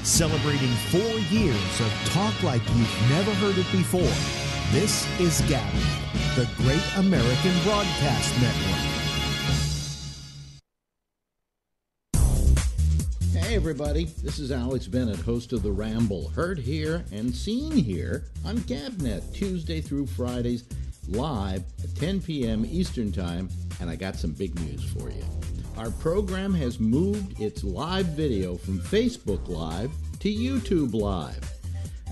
Celebrating 4 years of talk like you've never heard it before. This is GABNET, the Great American Broadcast Network. Hey everybody, this is Alex Bennett, host of the Ramble, heard here and seen here on GABNET, Tuesday through Fridays, live at 10 p.m. Eastern Time, and I got some big news for you. Our program has moved its live video from Facebook Live to YouTube Live.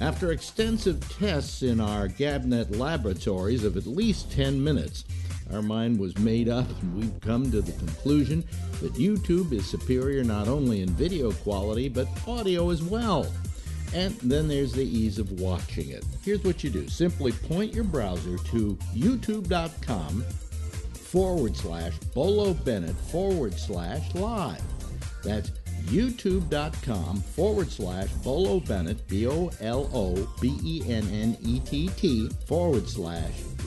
After extensive tests in our GABNET laboratories of at least 10 minutes, our mind was made up and we've come to the conclusion that YouTube is superior not only in video quality, but audio as well. And then there's the ease of watching it. Here's what you do. Simply point your browser to youtube.com/Bolo Bennett /live. That's youtube.com/Bolo Bennett, BOLOBENNETT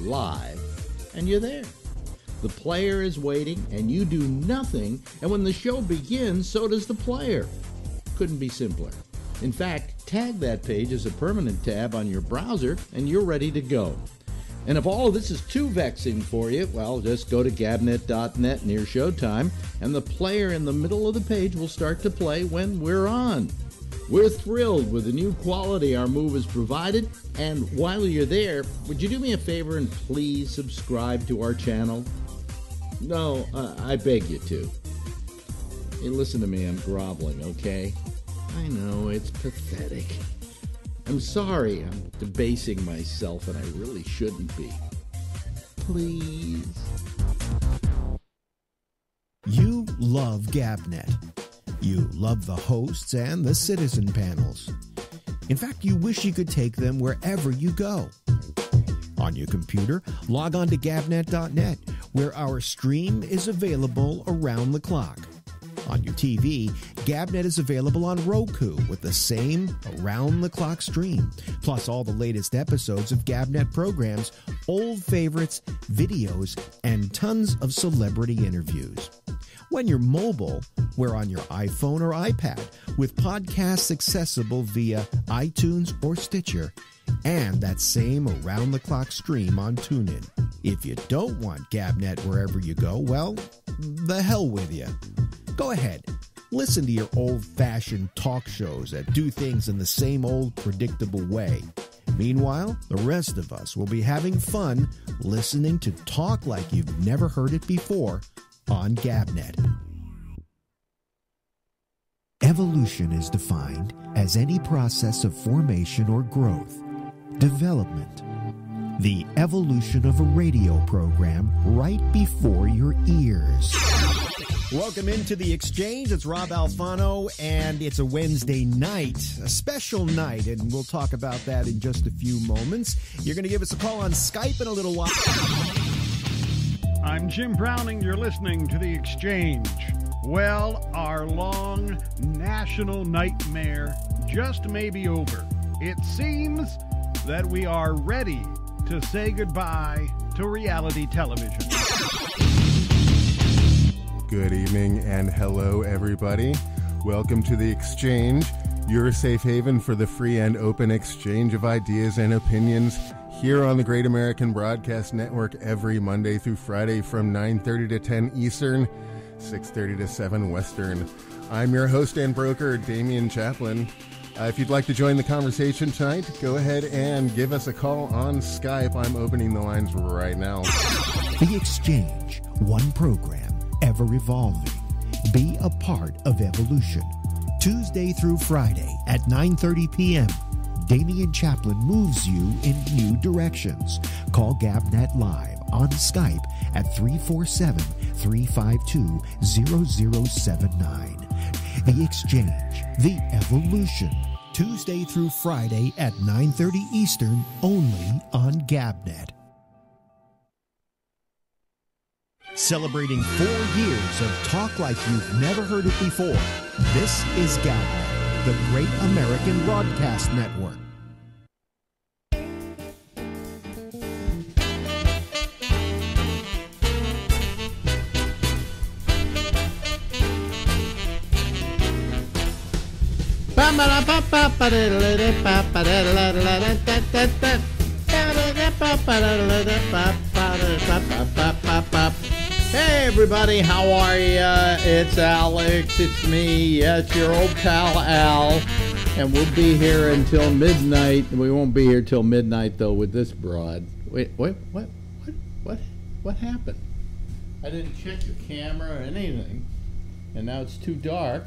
/live. And you're there. The player is waiting, and you do nothing, and when the show begins, so does the player. Couldn't be simpler. In fact, tag that page as a permanent tab on your browser, and you're ready to go. And if all of this is too vexing for you, well, just go to gabnet.net near showtime, and the player in the middle of the page will start to play when we're on. We're thrilled with the new quality our move has provided, and while you're there, would you do me a favor and please subscribe to our channel? No, I beg you to. Hey, listen to me, I'm groveling, okay? I know, it's pathetic. I'm sorry, I'm debasing myself, and I really shouldn't be. Please. You love GABNET. You love the hosts and the citizen panels. In fact, you wish you could take them wherever you go. On your computer, log on to gabnet.net, where our stream is available around the clock. On your TV, GABNET is available on Roku with the same around-the-clock stream, plus all the latest episodes of GABNET programs, old favorites, videos, and tons of celebrity interviews. When you're mobile, we're on your iPhone or iPad, with podcasts accessible via iTunes or Stitcher, and that same around-the-clock stream on TuneIn. If you don't want GABNET wherever you go, well, the hell with you. Go ahead, listen to your old-fashioned talk shows that do things in the same old predictable way. Meanwhile, the rest of us will be having fun listening to talk like you've never heard it before on GABNET. Evolution is defined as any process of formation or growth, development, the evolution of a radio program right before your ears. Welcome into The Exchange. It's Rob Alfano, and it's a Wednesday night, a special night, and we'll talk about that in just a few moments. You're going to give us a call on Skype in a little while. I'm Jim Browning. You're listening to The Exchange. Well, our long national nightmare just may be over. It seems that we are ready to say goodbye to reality television. Good evening and hello, everybody. Welcome to The Exchange, your safe haven for the free and open exchange of ideas and opinions here on the Great American Broadcast Network every Monday through Friday from 9:30 to 10 Eastern, 6:30 to 7 Western. I'm your host and broker, Damian Chaplin. If you'd like to join the conversation tonight, go ahead and give us a call on Skype. I'm opening the lines right now. The Exchange, one program, ever evolving. Be a part of evolution. Tuesday through Friday at 9:30 p.m., Damian Chaplin moves you in new directions. Call GABNET Live on Skype at 347-352-0079. The Exchange, the evolution. Tuesday through Friday at 9:30 Eastern, only on GABNET. Celebrating 4 years of talk like you've never heard it before. This is GABNET, the Great American Broadcast Network. Hey everybody, how are ya? It's Alex, it's me, it's your old pal Al, and we'll be here until midnight. We won't be here till midnight though with this broad. Wait, what happened? I didn't check your camera or anything, and now it's too dark.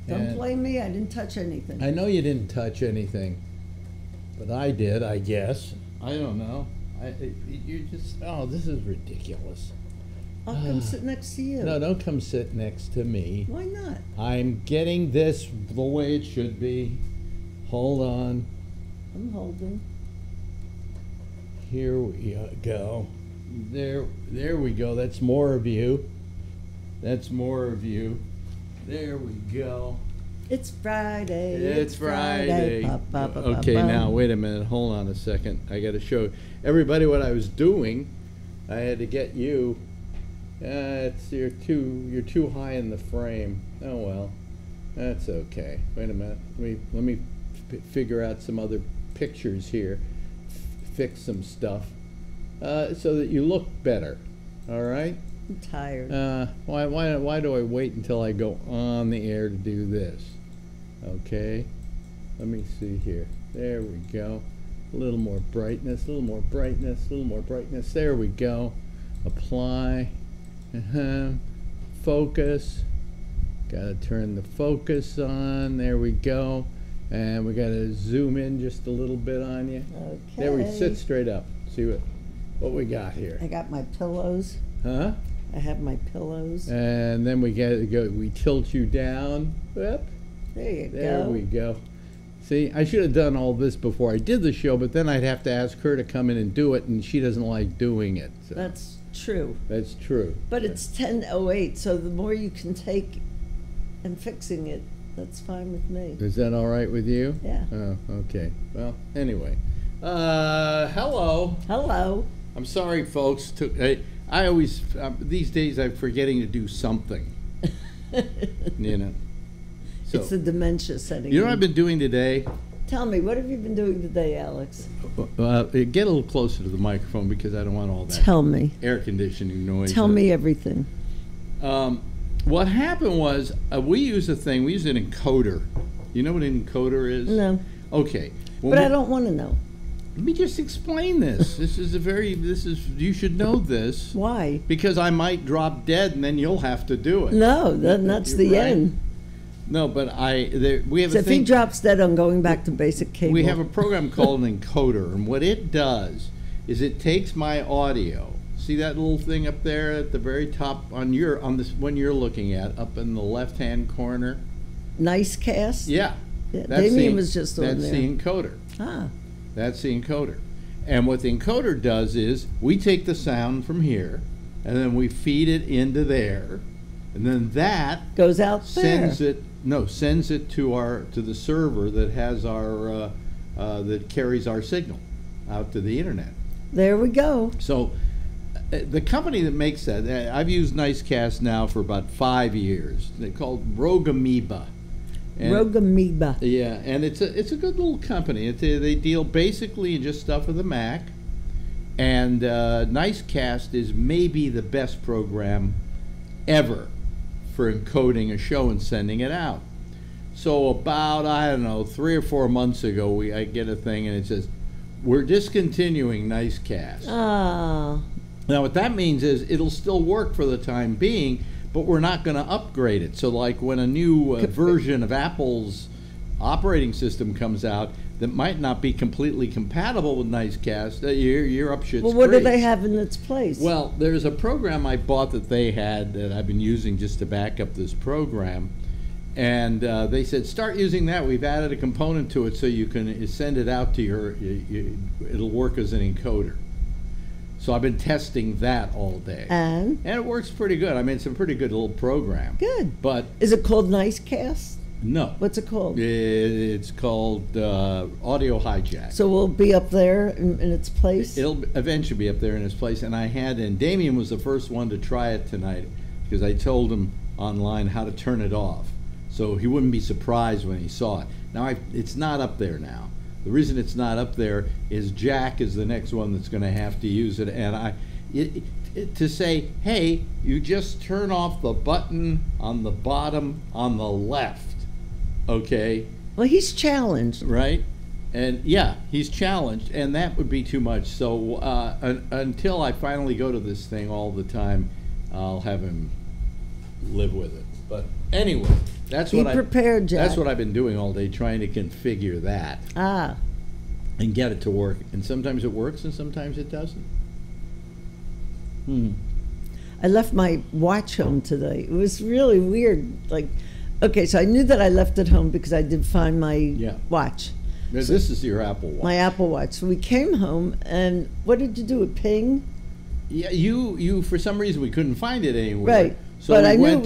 Don't blame me, I didn't touch anything. I know you didn't touch anything, but I did, I guess. I don't know. This is ridiculous. I'll come sit next to you. No, don't come sit next to me. Why not? I'm getting this the way it should be. Hold on. I'm holding. Here we go. There we go. That's more of you. That's more of you. There we go. It's Friday. It's Friday. Okay, Ba-ba-ba-ba-bum. now wait a minute. Hold on a second. I got to show everybody what I was doing. I had to get you. You're too high in the frame. Oh well, that's okay. Wait a minute. Let me figure out some other pictures here. Fix some stuff so that you look better. All right. I'm tired. Why do I wait until I go on the air to do this? Okay, let me see here. There we go. A little more brightness, a little more brightness, a little more brightness. There we go. Apply. Focus. Got to turn the focus on. There we go. And we got to zoom in just a little bit on you. Okay. There we sit straight up. See what we got here. I got my pillows. Huh? I have my pillows. And then we tilt you down. Whoop. There you go. There we go. See, I should have done all this before I did the show, but then I'd have to ask her to come in and do it, and she doesn't like doing it. So. That's true. That's true. But it's 10:08, so the more you can take and fixing it, that's fine with me. Is that all right with you? Yeah. Oh, okay. Well, anyway. Hello. Hello. I'm sorry, folks. I always, these days, I'm forgetting to do something. You know. So, It's the dementia setting you know in. what I've been doing today? Tell me, what have you been doing today, Alex? Get a little closer to the microphone because I don't want all that Tell me. air conditioning noise. Tell me everything. What happened was we use a thing. We use an encoder. You know what an encoder is? No. Okay. But I don't want to know. Let me just explain this. You should know this. Why? Because I might drop dead and then you'll have to do it. No, that's You're the right. end. No, but we have So a if thing. he drops dead, I'm going back to basic cable. We have a program called an encoder, and what it does is it takes my audio. See that little thing up there at the very top on this one you're looking at, up in the left-hand corner? Nice cast? Yeah. Yeah, That's Damien was just on That's there. the encoder. Ah. That's the encoder. And what the encoder does is we take the sound from here, and then we feed it into there, and then that Goes out there. sends it to the server that has our that carries our signal out to the internet. There we go. So the company that makes that, I've used Nicecast now for about 5 years. They're called Rogue Amoeba. Rogue Amoeba. Yeah, and it's a good little company. They deal basically in just stuff with the Mac, and Nicecast is maybe the best program ever for encoding a show and sending it out. So about, I don't know, 3 or 4 months ago, I get a thing and it says, we're discontinuing Nicecast. Ah. Now what that means is it'll still work for the time being, but we're not going to upgrade it. So like when a new version of Apple's operating system comes out that might not be completely compatible with Nicecast, you're up shit's Well, what do creek. they have in its place? Well, there's a program I bought that they had that I've been using just to back up this program. And they said, start using that. We've added a component to it so you can send it out to it'll work as an encoder. So I've been testing that all day. And it works pretty good. I mean, it's a pretty good little program. good. But Is it called Nicecast? no. What's it called? It's called Audio Hijack. So we'll be up there in its place? It'll eventually be up there in its place. And Damien was the first one to try it tonight because I told him online how to turn it off. so he wouldn't be surprised when he saw it. Now, it's not up there now. The reason it's not up there is Jack is the next one that's going to have to use it, and to say, hey, you just turn off the button on the bottom on the left, okay? Well, he's challenged. Right? And yeah, he's challenged, and that would be too much. So until I finally go to this thing all the time, I'll have him live with it. But anyway, Be prepared, Jack. That's what I've been doing all day, trying to configure that. And get it to work. And sometimes it works, and sometimes it doesn't. I left my watch home today. It was really weird. Like, okay, so I knew that I left it home because I did find my watch. This is your Apple Watch. My Apple Watch. So we came home, and what did you do? A ping? Yeah, you for some reason we couldn't find it anywhere. Right. So but we I went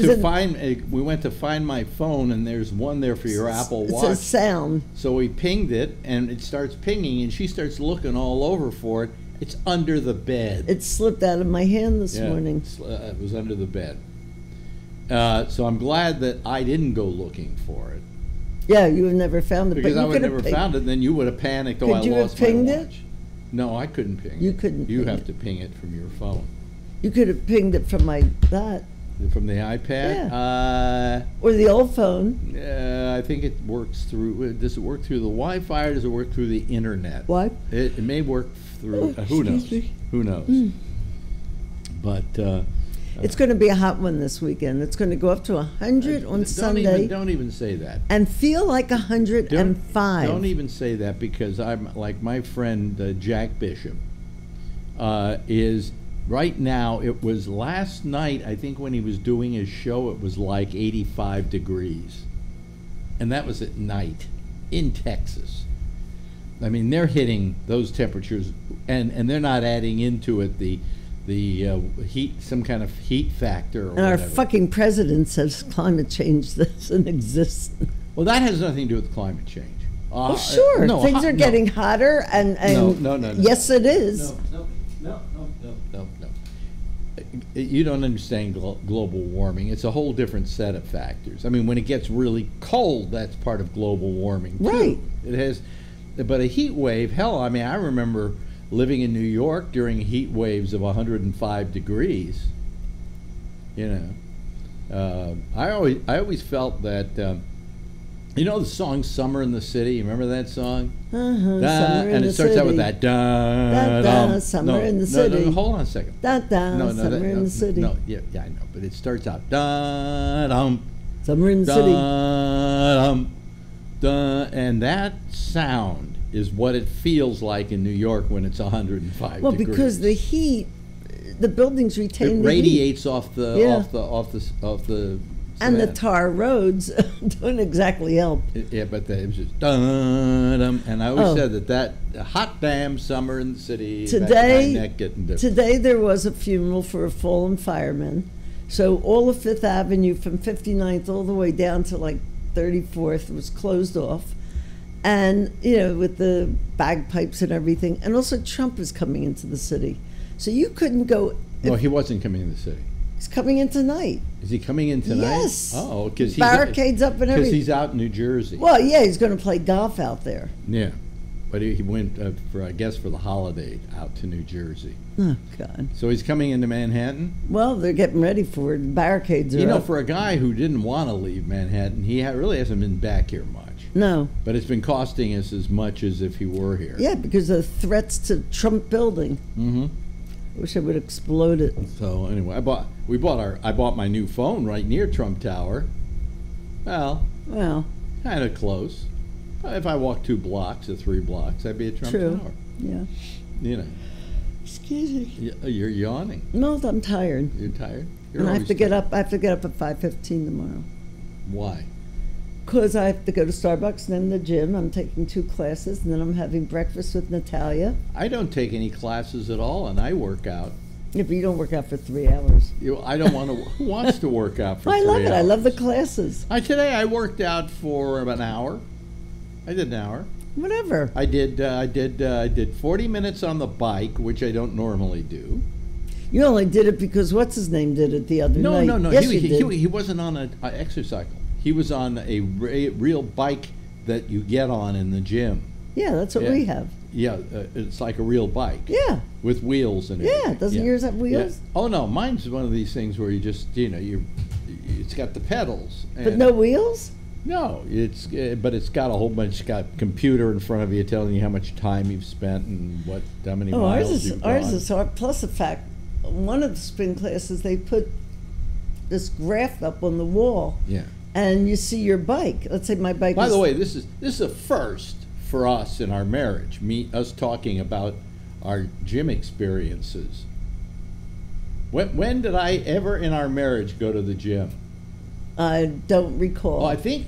to find my phone, and there's one there for your Apple Watch. It's a sound. So we pinged it, and it starts pinging, and she starts looking all over for it. It's under the bed. It slipped out of my hand this morning. It was under the bed. So I'm glad that I didn't go looking for it. Yeah, you have never found it. Because but I would have never found it, then you would have panicked, I lost my watch. Could you have pinged it? No, I couldn't ping it. You couldn't You ping have it. to ping it from your phone. You could have pinged it from that. From the iPad? Yeah. Or the old phone. I think it works through, does it work through the Wi-Fi or does it work through the internet? What? It may work through, who knows? Who knows? But it's going to be a hot one this weekend. It's going to go up to 100 on Sunday. Don't even say that. And feel like 105. Don't even say that, because I'm like my friend Jack Bishop is right now. It was last night, I think, when he was doing his show, it was like 85 degrees. And that was at night in Texas. I mean, they're hitting those temperatures, and they're not adding into it the heat, some kind of heat factor. Or and our whatever. fucking president says climate change doesn't exist. Well, that has nothing to do with climate change. Well, sure. Things are getting hotter, and no. Yes, it is. No. You don't understand global warming. It's a whole different set of factors. I mean, when it gets really cold, that's part of global warming, too. Right. It has, but a heat wave, hell, I mean, I remember living in New York during heat waves of 105 degrees. You know, I always felt that. You know the song "Summer in the City"? You remember that song? Summer and it starts out with that. Summer in the city. No, hold on a second. Summer in the city. No, yeah, I know, but it starts out. Summer in the city. And that sound is what it feels like in New York when it's 105 well, degrees. Well, because the heat, the buildings retain the heat. It radiates off the and the tar roads don't exactly help. Yeah, but it was just dun-dum, and I always said that hot damn summer in the city. Today there was a funeral for a fallen fireman, so all of Fifth Avenue from 59th all the way down to like 34th was closed off, and with the bagpipes and everything, and also Trump was coming into the city, so you couldn't go. No, he wasn't coming in the city. He's coming in tonight. Is he coming in tonight? Yes. Oh, because barricades up and everything. Because he's out in New Jersey. Well, yeah, he's going to play golf out there. Yeah, but he went for the holiday out to New Jersey. Oh God. So he's coming into Manhattan. Well, they're getting ready for it. Barricades are up. For a guy who didn't want to leave Manhattan, he really hasn't been back here much. No. But it's been costing us as much as if he were here. Yeah, because of threats to Trump building. Mm-hmm. I wish I would explode it. So anyway, I bought my new phone right near Trump Tower. Well, kind of close. If I walk 2 blocks or 3 blocks, I'd be at Trump Tower. Yeah. Excuse me. You're yawning. No, I'm tired. You're tired. I have to get up. I have to get up at 5:15 tomorrow. Why? Because I have to go to Starbucks and then the gym. I'm taking 2 classes, and then I'm having breakfast with Natalia. I don't take any classes at all, and I work out. Yeah, but you don't work out for 3 hours. I don't want to. Who wants to work out for 3 hours? I love it. I love the classes. Today I worked out for about an hour. I did an hour. Whatever. I did 40 minutes on the bike, which I don't normally do. You only did it because what's his name did it the other night. No. Yes, you did. He wasn't on an exercise cycle. He was on a real bike that you get on in the gym. Yeah, that's what we have. Yeah, it's like a real bike. Yeah. With wheels and Yeah, doesn't yours have wheels? Yeah. Oh no, mine's one of these things where you just, it's got the pedals. But no wheels? No, but it's got a whole bunch. It's got a computer in front of you telling you how much time you've spent and how many miles you've gone. Ours is hard. Plus the fact, one of the spin classes, they put this graph up on the wall. Yeah. And you see your bike. Let's say my bike. By the way, this is a first for us in our marriage. Us talking about our gym experiences. When did I ever in our marriage go to the gym? I don't recall. Oh, I think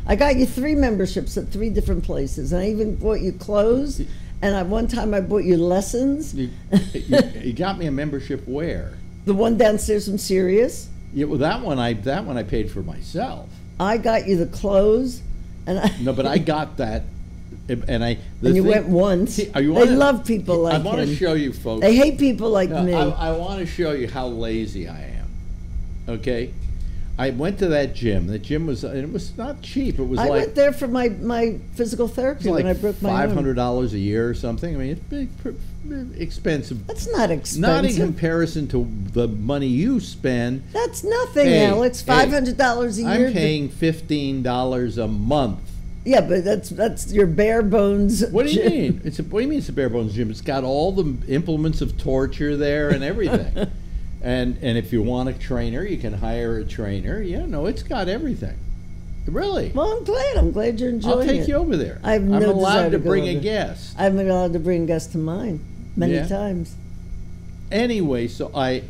I got you 3 memberships at 3 different places, and I even bought you clothes. And one time I bought you lessons. You got me a membership where? The one downstairs from Sirius. Yeah, well, that one I paid for myself. I got you the clothes, No, but I got that, and you went once. They love people like him. I want to show you, folks. They hate people like me. I want to show you how lazy I am. Okay, I went to that gym. That gym it was not cheap. It was I went there for my physical therapy when I broke my arm. $500 a year or something. I mean, it's big. Expensive. That's not expensive. Not in comparison to the money you spend. That's nothing, Alex. $500 a year. I'm paying $15 a month. Yeah, but that's your bare bones. What do you mean? What do you mean it's a bare bones gym? It's got all the implements of torture there and everything. and if you want a trainer, you can hire a trainer. Yeah, no, it's got everything. Really? Well, I'm glad you're enjoying it. I'll take you over there. I'm allowed to bring a guest. I'm allowed to bring a guest to mine many times. Anyway, so I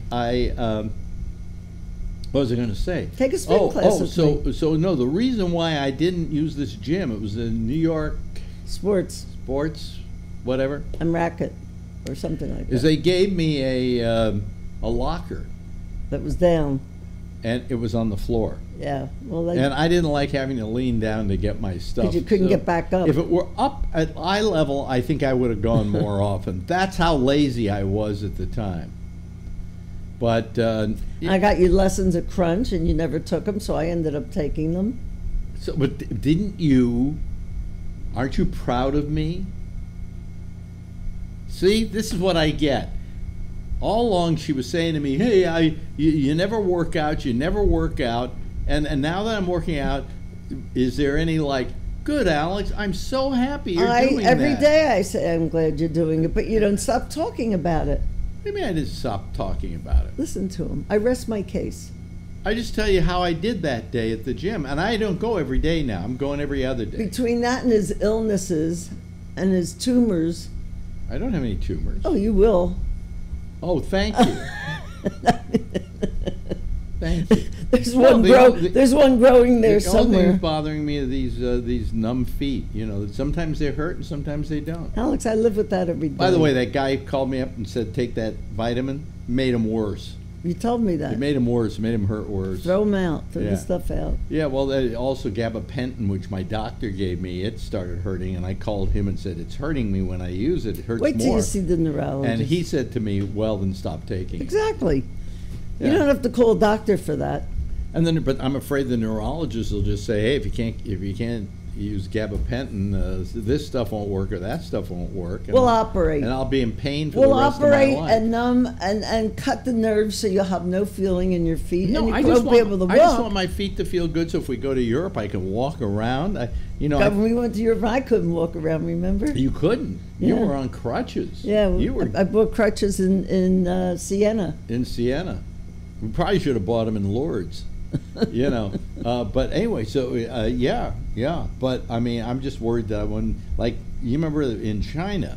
what was I going to say? Take a spin class with me. So no, the reason why I didn't use this gym, it was the New York Sports, whatever. And racket, or something like that. Is they gave me a locker that was down, and it was on the floor. Yeah, well, and I didn't like having to lean down to get my stuff. Because you couldn't get back up. If it were up at eye level, I think I would have gone more often. That's how lazy I was at the time. But I got you lessons at Crunch, and you never took them, so I ended up taking them. So, but didn't you? Aren't you proud of me? See, this is what I get. All along, she was saying to me, "Hey, you never work out. You never work out." And now that I'm working out, is there any good, Alex? I'm so happy you're doing that. Every day I say I'm glad you're doing it, but you don't stop talking about it. What do you mean I didn't stop talking about it? Listen to him. I rest my case. I just tell you how I did that day at the gym, and I don't go every day now. I'm going every other day. Between that and his illnesses and his tumors. I don't have any tumors. Oh, you will. Oh, thank you. Thank you. There's one growing there somewhere. The only thing bothering me are these numb feet. Sometimes they hurt and sometimes they don't. Alex, I live with that every day. By the way, that guy called me up and said take that vitamin. Made him worse. You told me that. It made him worse. It made him hurt worse. Throw him out. Throw the stuff out. Yeah, well, also gabapentin, which my doctor gave me, it started hurting, and I called him and said, it's hurting me when I use it. It hurts more. Wait till you see the neurologist. And he said to me, well, then stop taking it. Exactly. Yeah. You don't have to call a doctor for that. And then, but I'm afraid the neurologist will just say, hey, if you can't use gabapentin, this stuff won't work or that stuff won't work. And we'll operate. And I'll be in pain for the rest of my life. We'll operate and numb and cut the nerves so you'll have no feeling in your feet. No, and you I just want my feet to feel good so if we go to Europe, I can walk around. When we went to Europe, I couldn't walk around, remember? You couldn't. Yeah. You were on crutches. Yeah, I bought crutches in Siena. In Siena. We probably should have bought them in Lourdes. But anyway, so yeah. But I mean, I'm just worried that you remember in China,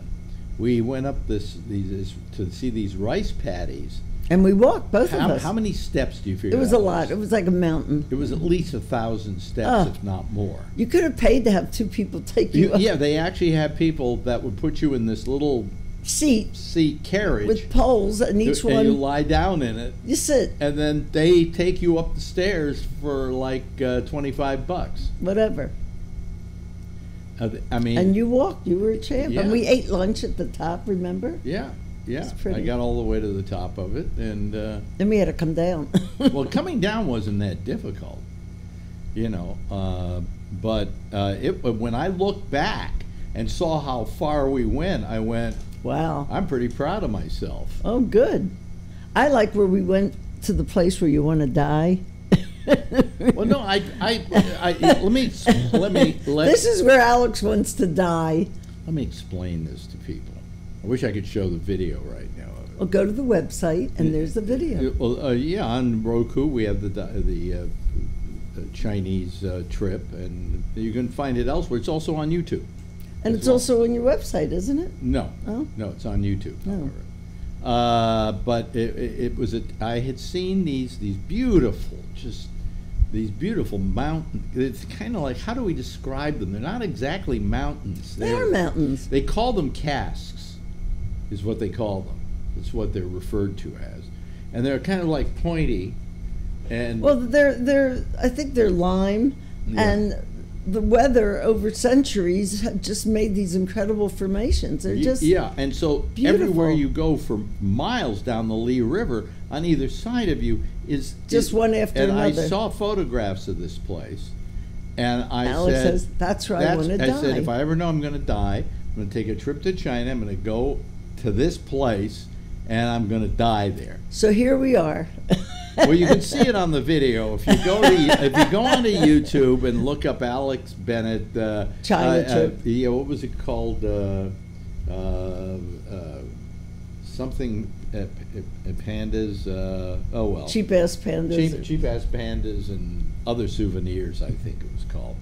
we went up to see these rice paddies, and we walked both of us. How many steps do you figure? It was a lot. It was like a mountain. It was at least 1,000 steps, if not more. You could have paid to have 2 people take you up. Yeah, they actually had people that would put you in this little seat carriage with poles, and each one, and you lie down in it. You sit, and then they take you up the stairs for $25. Whatever. I mean, and you walked. You were a champ, yeah. And we ate lunch at the top. Remember? Yeah. I got all the way to the top of it, and then we had to come down. Well, coming down wasn't that difficult. you know. But when I look back and saw how far we went, I went, wow, I'm pretty proud of myself. Oh, good. I like where we went to the place where you want to die. Well, no, let me. This is where Alex wants to die. Let me explain this to people. I wish I could show the video right now of it. Well, go to the website and there's the video. Well, yeah, on Roku we have the Chinese trip, and you can find it elsewhere. It's also on YouTube. And it's also on your website, isn't it? No, Oh? no, it's on YouTube. No. But it was I had seen these beautiful, just these beautiful mountains. It's kind of like, how do we describe them? They're not exactly mountains. They are mountains. They call them casks, is what they call them. It's what they're referred to as, and they're kind of like pointy. And well, they're I think they're lime, Yeah. and the weather over centuries have just made these incredible formations. They're just yeah, and so beautiful. everywhere you go for miles down the Lee River, on either side of you is Just one after and another. I saw photographs of this place, and I Alex said, says, "That's where I want to die." I said, if I ever know I'm going to die, I'm going to take a trip to China. I'm going to go to this place, and I'm going to die there. So here we are. Well, you can see it on the video if you go onto YouTube and look up Alex Bennett China trip. Yeah, what was it called? Something pandas. Oh well. Cheap ass pandas. Cheap ass pandas and other souvenirs. I think it was called.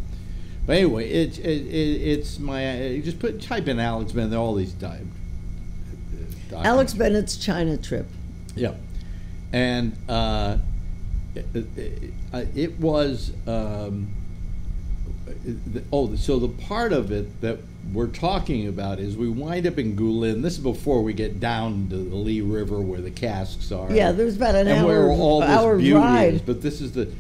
But anyway, it's my. You just type in Alex Bennett. All these Alex Bennett's China trip. Yeah. And it was so the part of it that we're talking about is we wind up in Guilin. This is before we get down to the Lee River where the casks are. Yeah, there's about an and where all hour this beauty ride. is. But this is the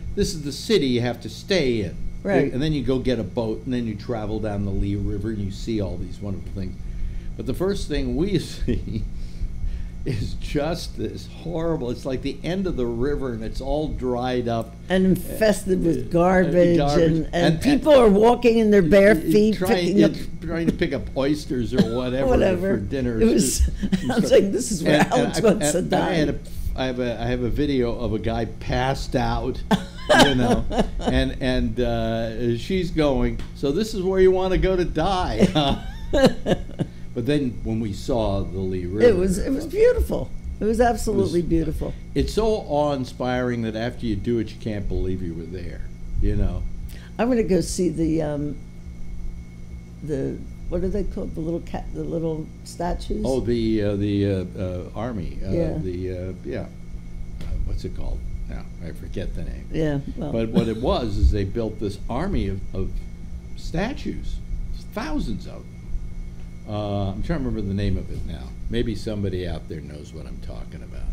city you have to stay in. Right. And then you go get a boat, and then you travel down the Lee River, and you see all these wonderful things. But the first thing we see is just this horrible. It's like the end of the river, and it's all dried up and infested with garbage, garbage. And people are walking in their bare feet, trying to pick up oysters or whatever. For dinner. It was. I was like, this is where Alex wants to die. I have a video of a guy passed out, you know, and she's going. So this is where you want to go to die. Huh? But then when we saw the Lee River, it was beautiful. It was absolutely beautiful. It's so awe-inspiring that after you do it, you can't believe you were there. You know. I'm going to go see the what are they called? The little statues. Oh, the army. Yeah. What's it called? Now I forget the name. Yeah. Well. But what it was is they built this army of statues, thousands of them. I'm trying to remember the name of it now. Maybe somebody out there knows what I'm talking about.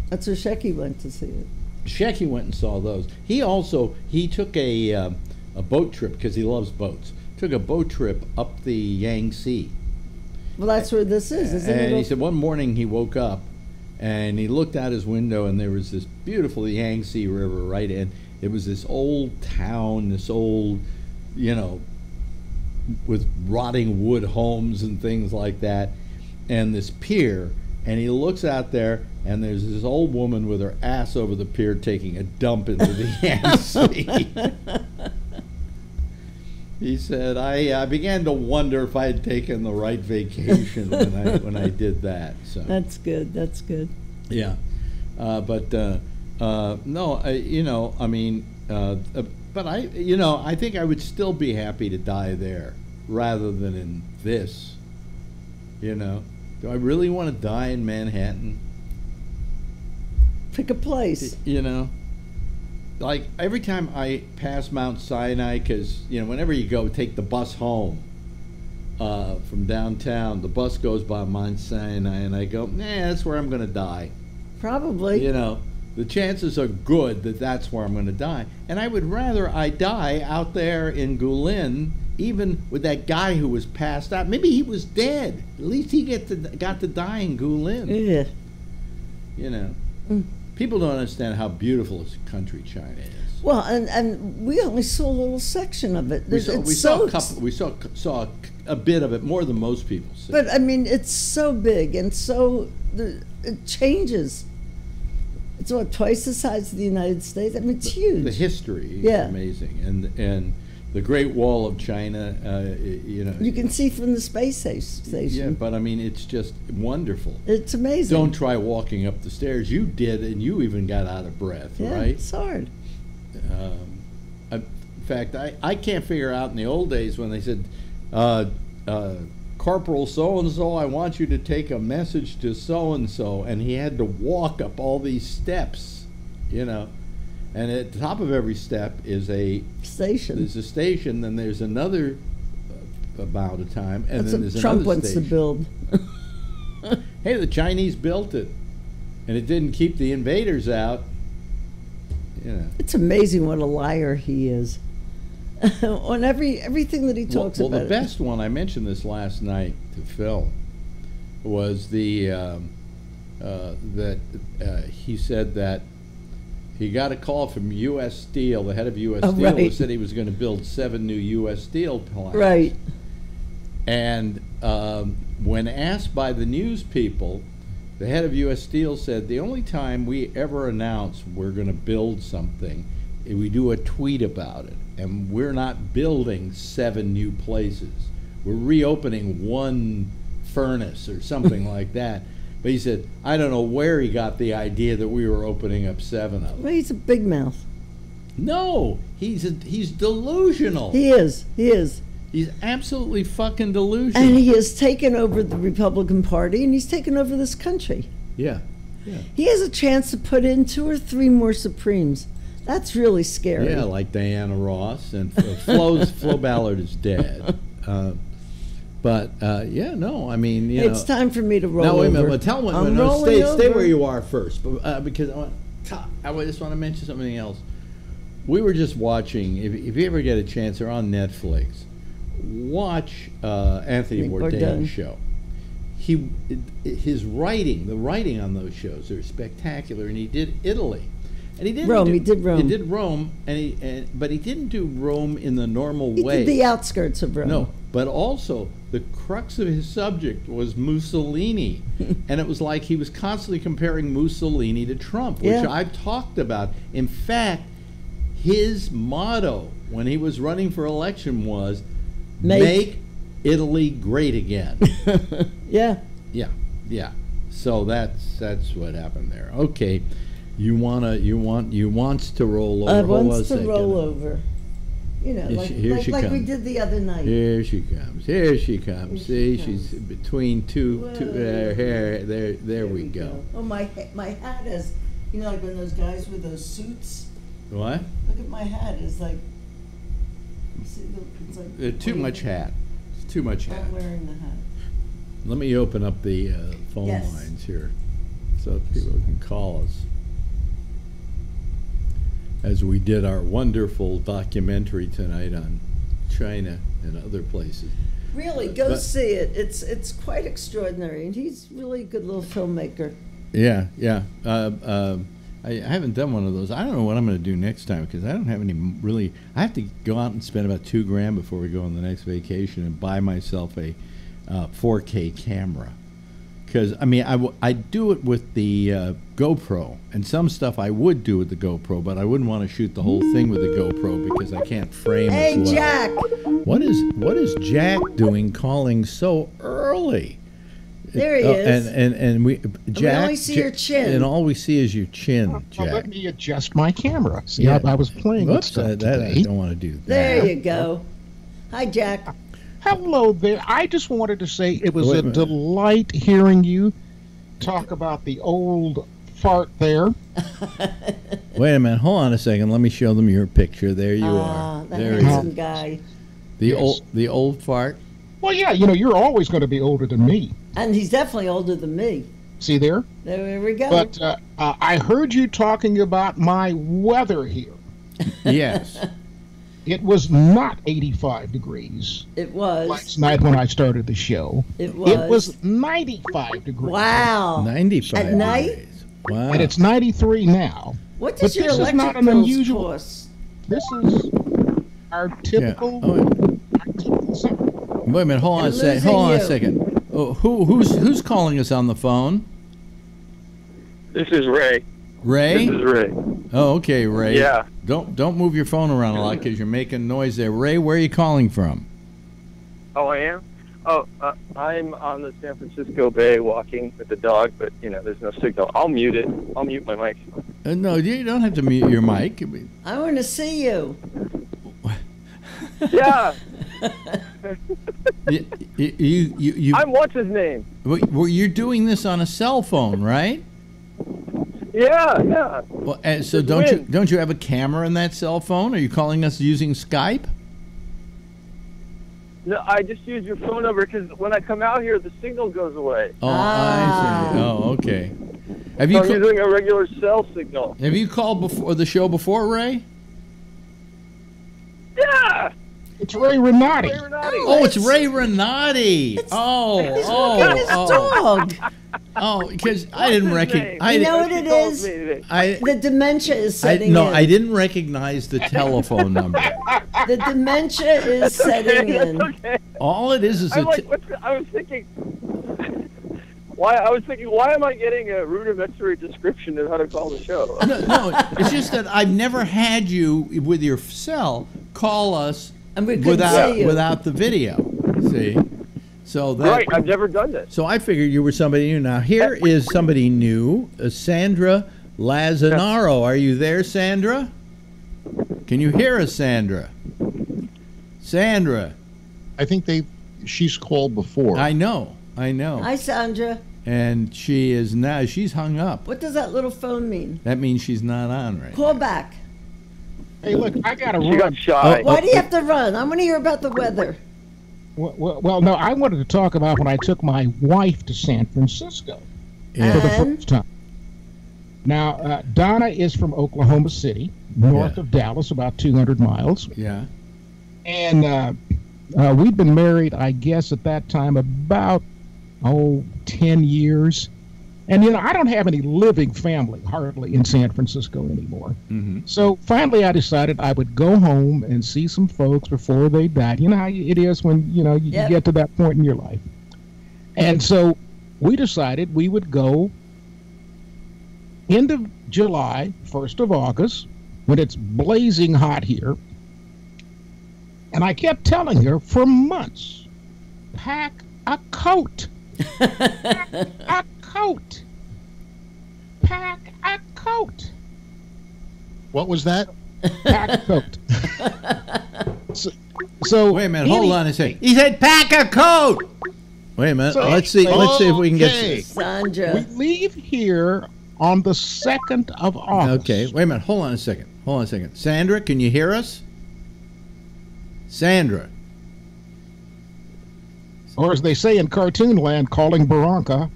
That's where Shecky went to see it. Shecky went and saw those. He took a boat trip because he loves boats. Took a boat trip up the Yangtze. Well, that's where this is, isn't it? And he said one morning he woke up and he looked out his window and there was this beautiful Yangtze River right in. It was this old town, this old, you know, with rotting wood homes and things like that, and this pier, and he looks out there and there's this old woman with her ass over the pier taking a dump into the Yangtze. He said, I began to wonder if I had taken the right vacation when I did that. So that's good. That's good. Yeah, but no, you know, I mean, but I think I would still be happy to die there rather than in this. You know, do I really want to die in Manhattan? Pick a place. You know, like every time I pass Mount Sinai, because you know, whenever you go take the bus home from downtown, the bus goes by Mount Sinai, and I go, nah, that's where I'm going to die. Probably. You know. The chances are good that that's where I'm going to die. And I would rather I die out there in Guilin, even with that guy who was passed out. Maybe he was dead. At least he got to die in Guilin. Yeah. You know. People don't understand how beautiful this country China is. Well, and we only saw a little section of it. We saw a bit of it, more than most people see. But I mean, it's so big and so it changes. It's what, twice the size of the United States. I mean, it's huge. The history is amazing, and the Great Wall of China. You can see from the space station. Yeah, but I mean, it's just wonderful. It's amazing. Don't try walking up the stairs. You did, and you even got out of breath. Yeah, right? It's hard. In fact, I can't figure out in the old days when they said, Corporal so-and-so, I want you to take a message to so-and-so, and he had to walk up all these steps, and at the top of every step is a station. There's a station, then there's another amount of time, and That's then there's what Trump another wants station. to build. Hey, the Chinese built it, and it didn't keep the invaders out. It's amazing what a liar he is. On everything that he talks about. Well, the best one, I mentioned this last night to Phil, was that he said that he got a call from U.S. Steel, the head of U.S. Steel, who said he was going to build 7 new U.S. Steel plants. Right. And when asked by the news people, the head of U.S. Steel said, the only time we ever announce we're going to build something, we do a tweet about it. And we're not building 7 new places. We're reopening 1 furnace or something like that. But he said, I don't know where he got the idea that we were opening up 7 of them. Well, he's a big mouth. No, he's delusional. He is. He's absolutely fucking delusional. And he has taken over the Republican Party, and he's taken over this country. Yeah. He has a chance to put in 2 or 3 more Supremes. That's really scary. Yeah, like Diana Ross, and Flo Ballard is dead. I mean, it's time for me to roll over. Now, wait a minute, but tell me, stay where you are first, because I just want to mention something else. We were just watching, if you ever get a chance, they're on Netflix, watch Anthony Bourdain's show. The writing on those shows are spectacular, and he did Italy. And he did Rome. He did Rome, but he didn't do Rome in the normal way. He did the outskirts of Rome. No, but also the crux of his subject was Mussolini, and it was like he was constantly comparing Mussolini to Trump, which I've talked about. In fact, his motto when he was running for election was "Make Italy great again." Yeah. So that's what happened there. Okay. You wants to roll over. Wants to roll over. Like we did the other night. Here she comes. See, she's between two. There we go. Oh, my hat is, like when those guys with those suits. What? Look at my hat. It's like. See, it's like. Too much hat. It's too much hat. I'm wearing the hat. Let me open up the phone lines here, so people can call us. As we did our wonderful documentary tonight on China and other places. Really, go see it. It's quite extraordinary, and he's really a good little filmmaker. Yeah. I haven't done one of those. I don't know what I'm going to do next time, because I don't have any really. I have to go out and spend about $2,000 before we go on the next vacation and buy myself a 4K camera. Because I do it with the GoPro, and some stuff I would do with the GoPro, but I wouldn't want to shoot the whole thing with the GoPro because I can't frame as well. Hey, Jack! What is Jack doing calling so early? There he is. And we only see your chin. And all we see is your chin, Jack. Let me adjust my camera. See, I was playing with stuff today. I don't want to do that. There you go. Hi, Jack. Hello there. I just wanted to say it was a delight hearing you talk about the old fart there. Wait a minute. Hold on a second. Let me show them your picture. There you are. That handsome guy. The old fart. Well, yeah. You're always going to be older than me. And he's definitely older than me. See there? There we go. But I heard you talking about my weather here. Yes. It was not 85 degrees. It was. Last night when I started the show. It was. It was 95 degrees. Wow. 95 At night? degrees. Wow. And it's 93 now. What does your this is electric not an bills unusual cost? This is our typical. Yeah. Our typical summer. Wait a minute. Hold on a second. Hold on a second. Oh, who's calling us on the phone? This is Ray. Ray? This is Ray. Oh, okay, Ray. Yeah. Don't move your phone around a lot because you're making noise there. Ray, where are you calling from? Oh, I am? Oh, I'm on the San Francisco Bay walking with the dog, but, there's no signal. I'll mute it. I'll mute my mic. No, you don't have to mute your mic. I want to see you. Yeah. you I'm what's his name? Well, you're doing this on a cell phone, right? Yeah. Well, so don't you have a camera in that cell phone? Are you calling us using Skype? No, I just use your phone number because when I come out here, the signal goes away. Oh, I see. Oh, okay. I'm using a regular cell signal. Have you called before the show before, Ray? Yeah. It's Ray Renati. Oh, it's Ray Renati. Oh, because I didn't recognize. You know what it is? The dementia is setting in. No, I didn't recognize the telephone number. The dementia is setting in. Okay. All it is I was thinking. Why am I getting a rudimentary description of how to call the show? No, it's just that I've never had you with your cell call us without the video. See, so that right. I've never done this. So I figured you were somebody new. Now here is somebody new, Sandra Lazanaro. Are you there, Sandra? Can you hear us, Sandra? Sandra. I think she's called before. I know. Hi, Sandra. And she's hung up. What does that little phone mean? That means she's not on right Call back. Hey, look, I got to run. She got shy. Why do you have to run? I want to hear about the weather. Well, no, I wanted to talk about when I took my wife to San Francisco for the first time. Now, Donna is from Oklahoma City, north of Dallas, about 200 miles. Yeah. And we'd been married, I guess, at that time about 10 years. And, I don't have any living family, hardly, in San Francisco anymore. Mm-hmm. So finally I decided I would go home and see some folks before they died. You know how it is when, you get to that point in your life. And so we decided we would go end of July, 1st of August, when it's blazing hot here. And I kept telling her for months, pack a coat. Pack a coat. Pack a coat. What was that? Pack a coat. So wait a minute, hold on a second. He said pack a coat. Wait a minute. So, let's see if we can get Sandra. We leave here on the 2nd of August. Okay, wait a minute. Hold on a second. Sandra, can you hear us? Sandra. Or as they say in cartoon land, calling Barranca.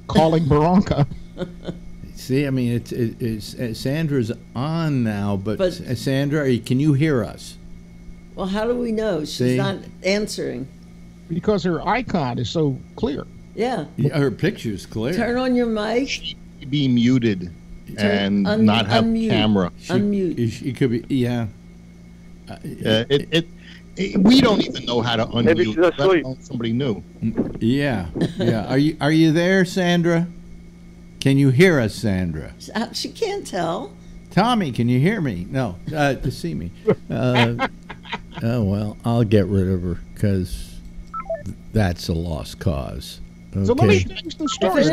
See, I mean, it's Sandra's on now, but Sandra, can you hear us? Well, how do we know she's not answering? Because her icon is so clear. Yeah. Her picture's clear. Turn on your mic. She be muted and not have camera. Unmute. She could be, yeah. We don't even know how to unmute. Maybe she's asleep. Somebody new. Yeah. Are you there, Sandra? Can you hear us, Sandra? She can't tell. Tommy, can you hear me? No, to see me. Oh well, I'll get rid of her because that's a lost cause. Okay. So let me finish the story.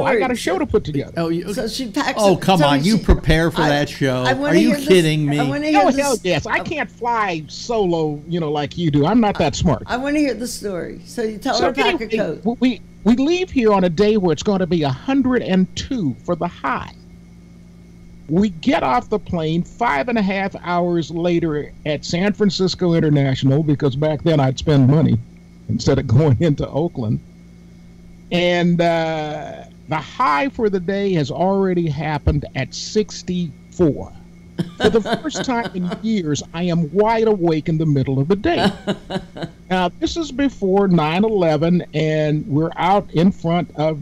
I got a show to put together. So she packs. Oh, come on! You prepare for that show? Are you kidding me? Yes, I can't fly solo, like you do. I'm not that smart. I want to hear the story. So you tell her to pack a coat. We leave here on a day where it's going to be 102 for the high. We get off the plane 5.5 hours later at San Francisco International, because back then I'd spend money instead of going into Oakland. And the high for the day has already happened at 64. For the first time in years, I am wide awake in the middle of the day. Now, this is before 9/11, and we're out in front of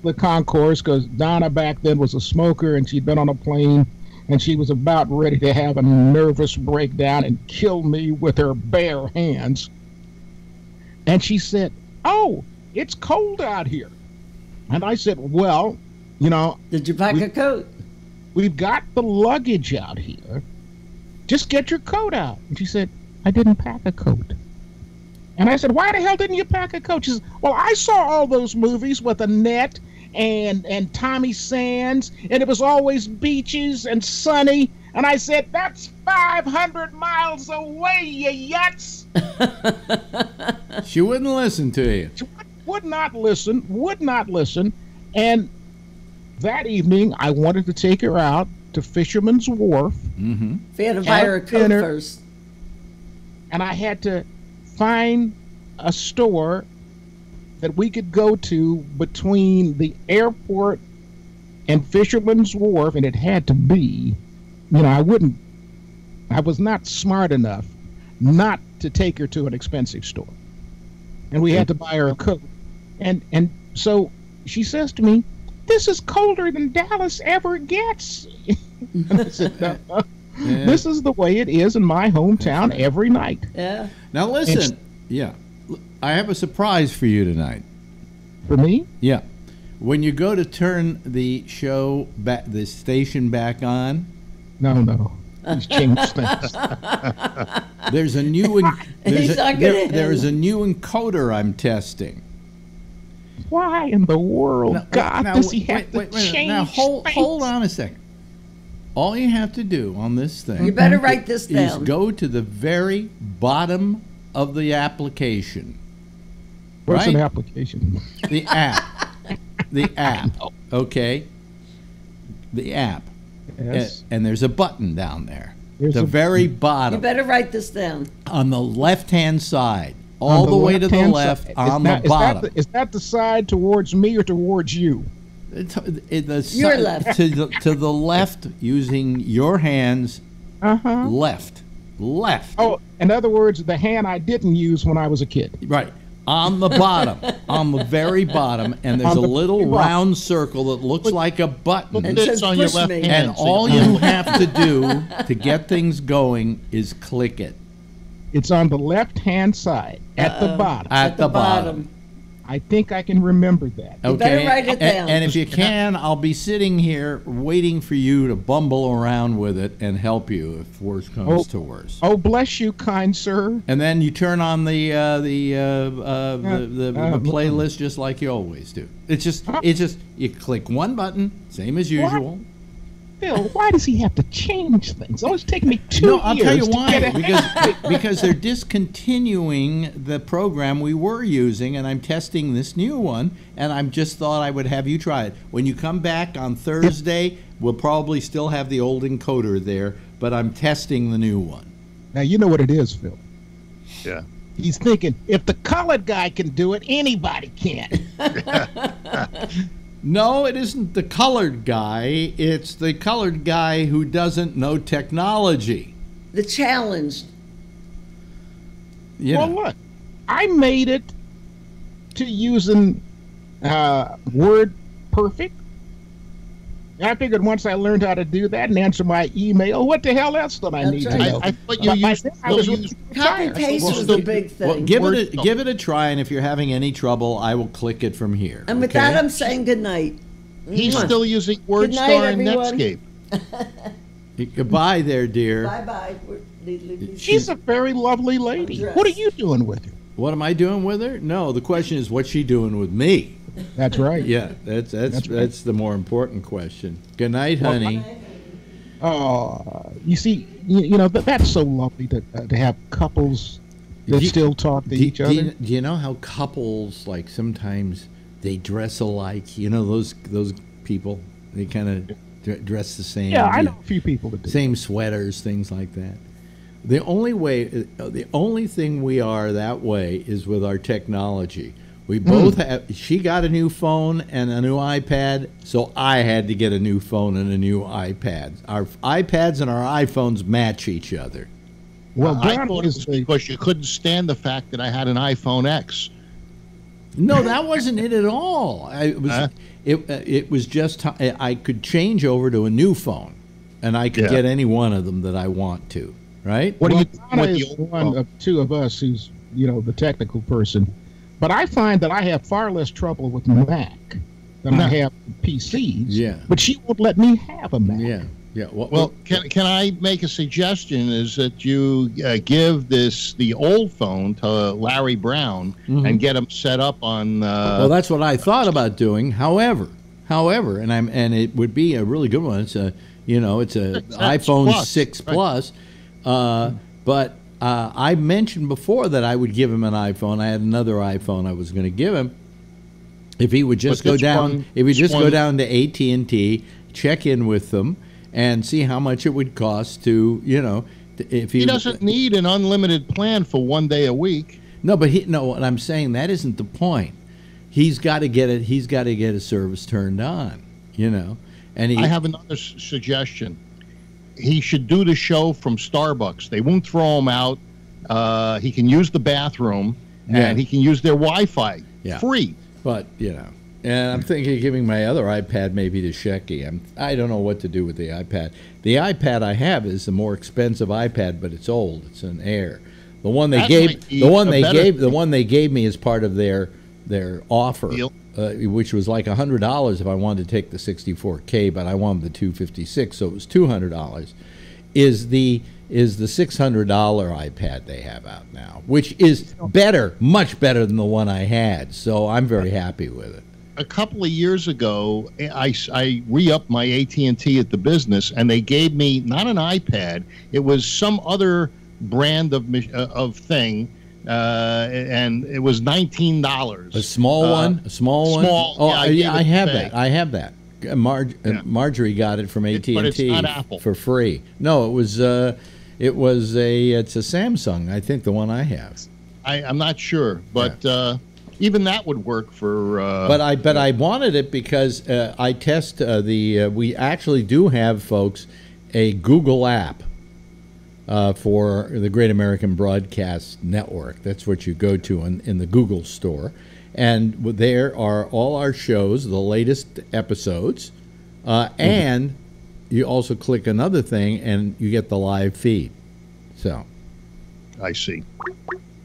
the concourse because Donna back then was a smoker, and she'd been on a plane and she was about ready to have a nervous breakdown and kill me with her bare hands. And she said, "Oh, it's cold out here." And I said, "Well, you know, Did you pack a coat? we've got the luggage out here. Just get your coat out." And she said, "I didn't pack a coat." And I said, "Why the hell didn't you pack a coat?" She says, "Well, I saw all those movies with Annette and Tommy Sands, and it was always beaches and sunny." And I said, "That's 500 miles away, you yuts." She wouldn't listen to you. She would not listen. And that evening, I wanted to take her out to Fisherman's Wharf. Mm-hmm. If you had to buy her a coat dinner. first. And I had to find a store that we could go to between the airport and Fisherman's Wharf, and it had to be, you know, I was not smart enough not to take her to an expensive store. And we had to buy her a coat. And so she says to me, "This is colder than Dallas ever gets." And I said, "No. Yeah. This is the way it is in my hometown every night." Yeah. Now listen, yeah, I have a surprise for you tonight. For me? Yeah, when you go to turn the show back, the station back on, No. He's changed things. there's a new He's not gonna- there's a new encoder I'm testing. Why in the world, God, does he have to change Now hold things? on a second. All you have to do on this thing You better write this is down. go to the very bottom of the application. What's right? an application? The app. The app. Okay? The app. Yes. And there's a button down there. There's the a- very You bottom. better write this down. On the left-hand side. All On the way to the left-hand left, side. on Is the bottom. Is that the side towards me or towards you? Your left. To the left, using your hands, Uh-huh. left. Left. Oh, in other words, the hand I didn't use when I was a kid. Right. On the bottom. On the very bottom. And there's On a the little very bottom. round circle that looks like a button. And it says on your push left me. hand. And all you have to do to get things going is click it It's on the left-hand side at the bottom. at the bottom. I think I can remember that. You better write it And- down. And if you can, I'll be sitting here waiting for you to bumble around with it and help you if worse comes to worse. Oh, bless you, kind sir. And then you turn on the playlist just like you always do. It's just you click one button, same as usual. Phil, why does he have to change things? It's always taken me 2 No, years I'll tell you to why. get it. Because they're discontinuing the program we were using, and I'm testing this new one. And I just thought I would have you try it. When you come back on Thursday, we'll probably still have the old encoder there, but I'm testing the new one. Now, you know what it is, Phil. Yeah. He's thinking, if the colored guy can do it, anybody can. No, it isn't the colored guy. It's the colored guy who doesn't know technology. The challenge. You Well, know. look, I made it to using Word Perfect. I figured once I learned how to do that and answer my email, what the hell else did I That's need right. to know? I thought you But by used, then I was still really used Copy tired. paste Well, was still- the big thing. Well, give it a try, and if you're having any trouble, I will click it from here. And with okay? that, I'm saying good night. He's Mwah. still using Good night, WordStar and everyone. Netscape. Goodbye there, dear. Bye-bye. She's a very lovely lady. Dress. What are you doing with her? What am I doing with her? No, the question is, what's she doing with me? That's right. Yeah, that's right. the more important question. Good night, honey. Oh, you see, you know that's so lovely to have couples that You- still talk to each other. Do you know how couples, like, sometimes they dress alike? You know those people? They kind of dress the same. Yeah, I know a few people that do. Same sweaters, things like that. The only thing we are that way is with our technology. We both have. She got a new phone and a new iPad, so I had to get a new phone and a new iPad. Our iPads and our iPhones match each other. Well, I Don thought it is was the because you couldn't stand the fact that I had an iPhone X. No, that wasn't it at all. Huh? It was just I could change over to a new phone. and I can get any one of them that I want to, right? What do you Donna is one of two of us who's, the technical person. But I find that I have far less trouble with Mac than I have with PCs. Yeah. But she won't let me have a Mac. Yeah. Yeah. Well, can I make a suggestion? Is that you give the old phone to Larry Brown and get him set up on? Well, that's what I thought about doing. However, and it would be a really good one. It's a iPhone 6 Plus, but I mentioned before that I would give him an iPhone. I had another iPhone I was going to give him if he would just go down. If he just go down to AT&T, check in with them, and see how much it would cost to, if he doesn't need an unlimited plan for 1 day a week. No, but what I'm saying, that isn't the point. He's got to get it. He's got to get a service turned on, And I have another suggestion. He should do the show from Starbucks. They won't throw him out. He can use the bathroom, and he can use their Wi-Fi free. But and I'm thinking of giving my other iPad maybe to Shecky. I don't know what to do with the iPad. The iPad I have is a more expensive iPad, but it's old. It's an Air. The one they gave me as part of their offer, which was like $100 if I wanted to take the 64K, but I wanted the 256, so it was $200. Is the $600 iPad they have out now, which is better, much better than the one I had. So I'm very happy with it. A couple of years ago, I re-upped my AT&T at the business, and they gave me not an iPad. It was some other brand of thing, and it was $19. A small one? A small one? Oh, yeah, I have that. I have that. Marjorie got it from AT&T but it's not Apple. For free. No, it's a Samsung. I think the one I have. I'm not sure, but even that would work for. But I wanted it because I test we actually do have, folks, a Google app for the Great American Broadcast Network. That's what you go to in the Google store. And there are all our shows, the latest episodes, and you also click another thing and you get the live feed. So, I see.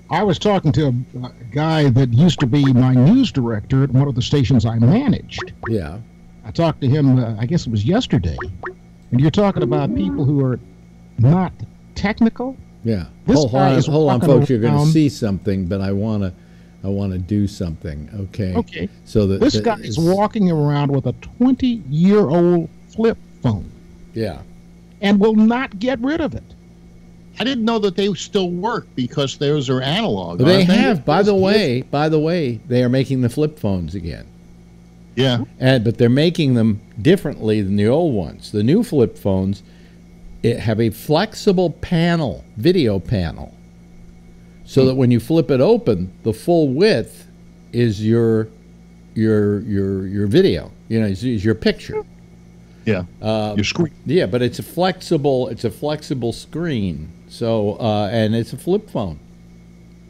I was talking to a guy that used to be my news director at one of the stations I managed. Yeah. I talked to him, I guess it was yesterday. And you're talking about people who are not technical? Yeah. Hold on, folks. You're going to see something, but I want to do something. Okay. Okay. So this guy is walking around with a 20-year-old flip phone. Yeah. And will not get rid of it. I didn't know that they still work because those are analog. They have. By the way, they are making the flip phones again. Yeah. But they're making them differently than the old ones. The new flip phones have a flexible panel, video panel, so that when you flip it open, the full width is your video. Is your picture. Yeah. Your screen. Yeah, but it's a flexible screen. So and it's a flip phone.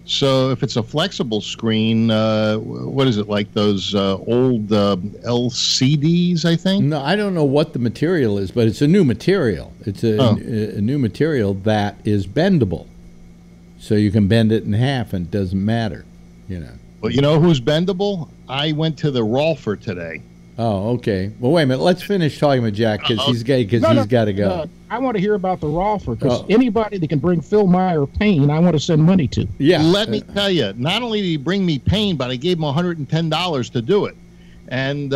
So if it's a flexible screen, what is it, like those old LCDs, I think? No, I don't know what the material is, but it's a new material. It's a new material that is bendable. So you can bend it in half and it doesn't matter, Well, you know who's bendable? I went to the Rolfer today. Oh, okay. Well, wait a minute. Let's finish talking with Jack because he's got to go. No, I want to hear about the Rolfer because anybody that can bring Phil Meyer pain, I want to send money to. Yeah. Let me tell you, not only did he bring me pain, but I gave him $110 to do it. And,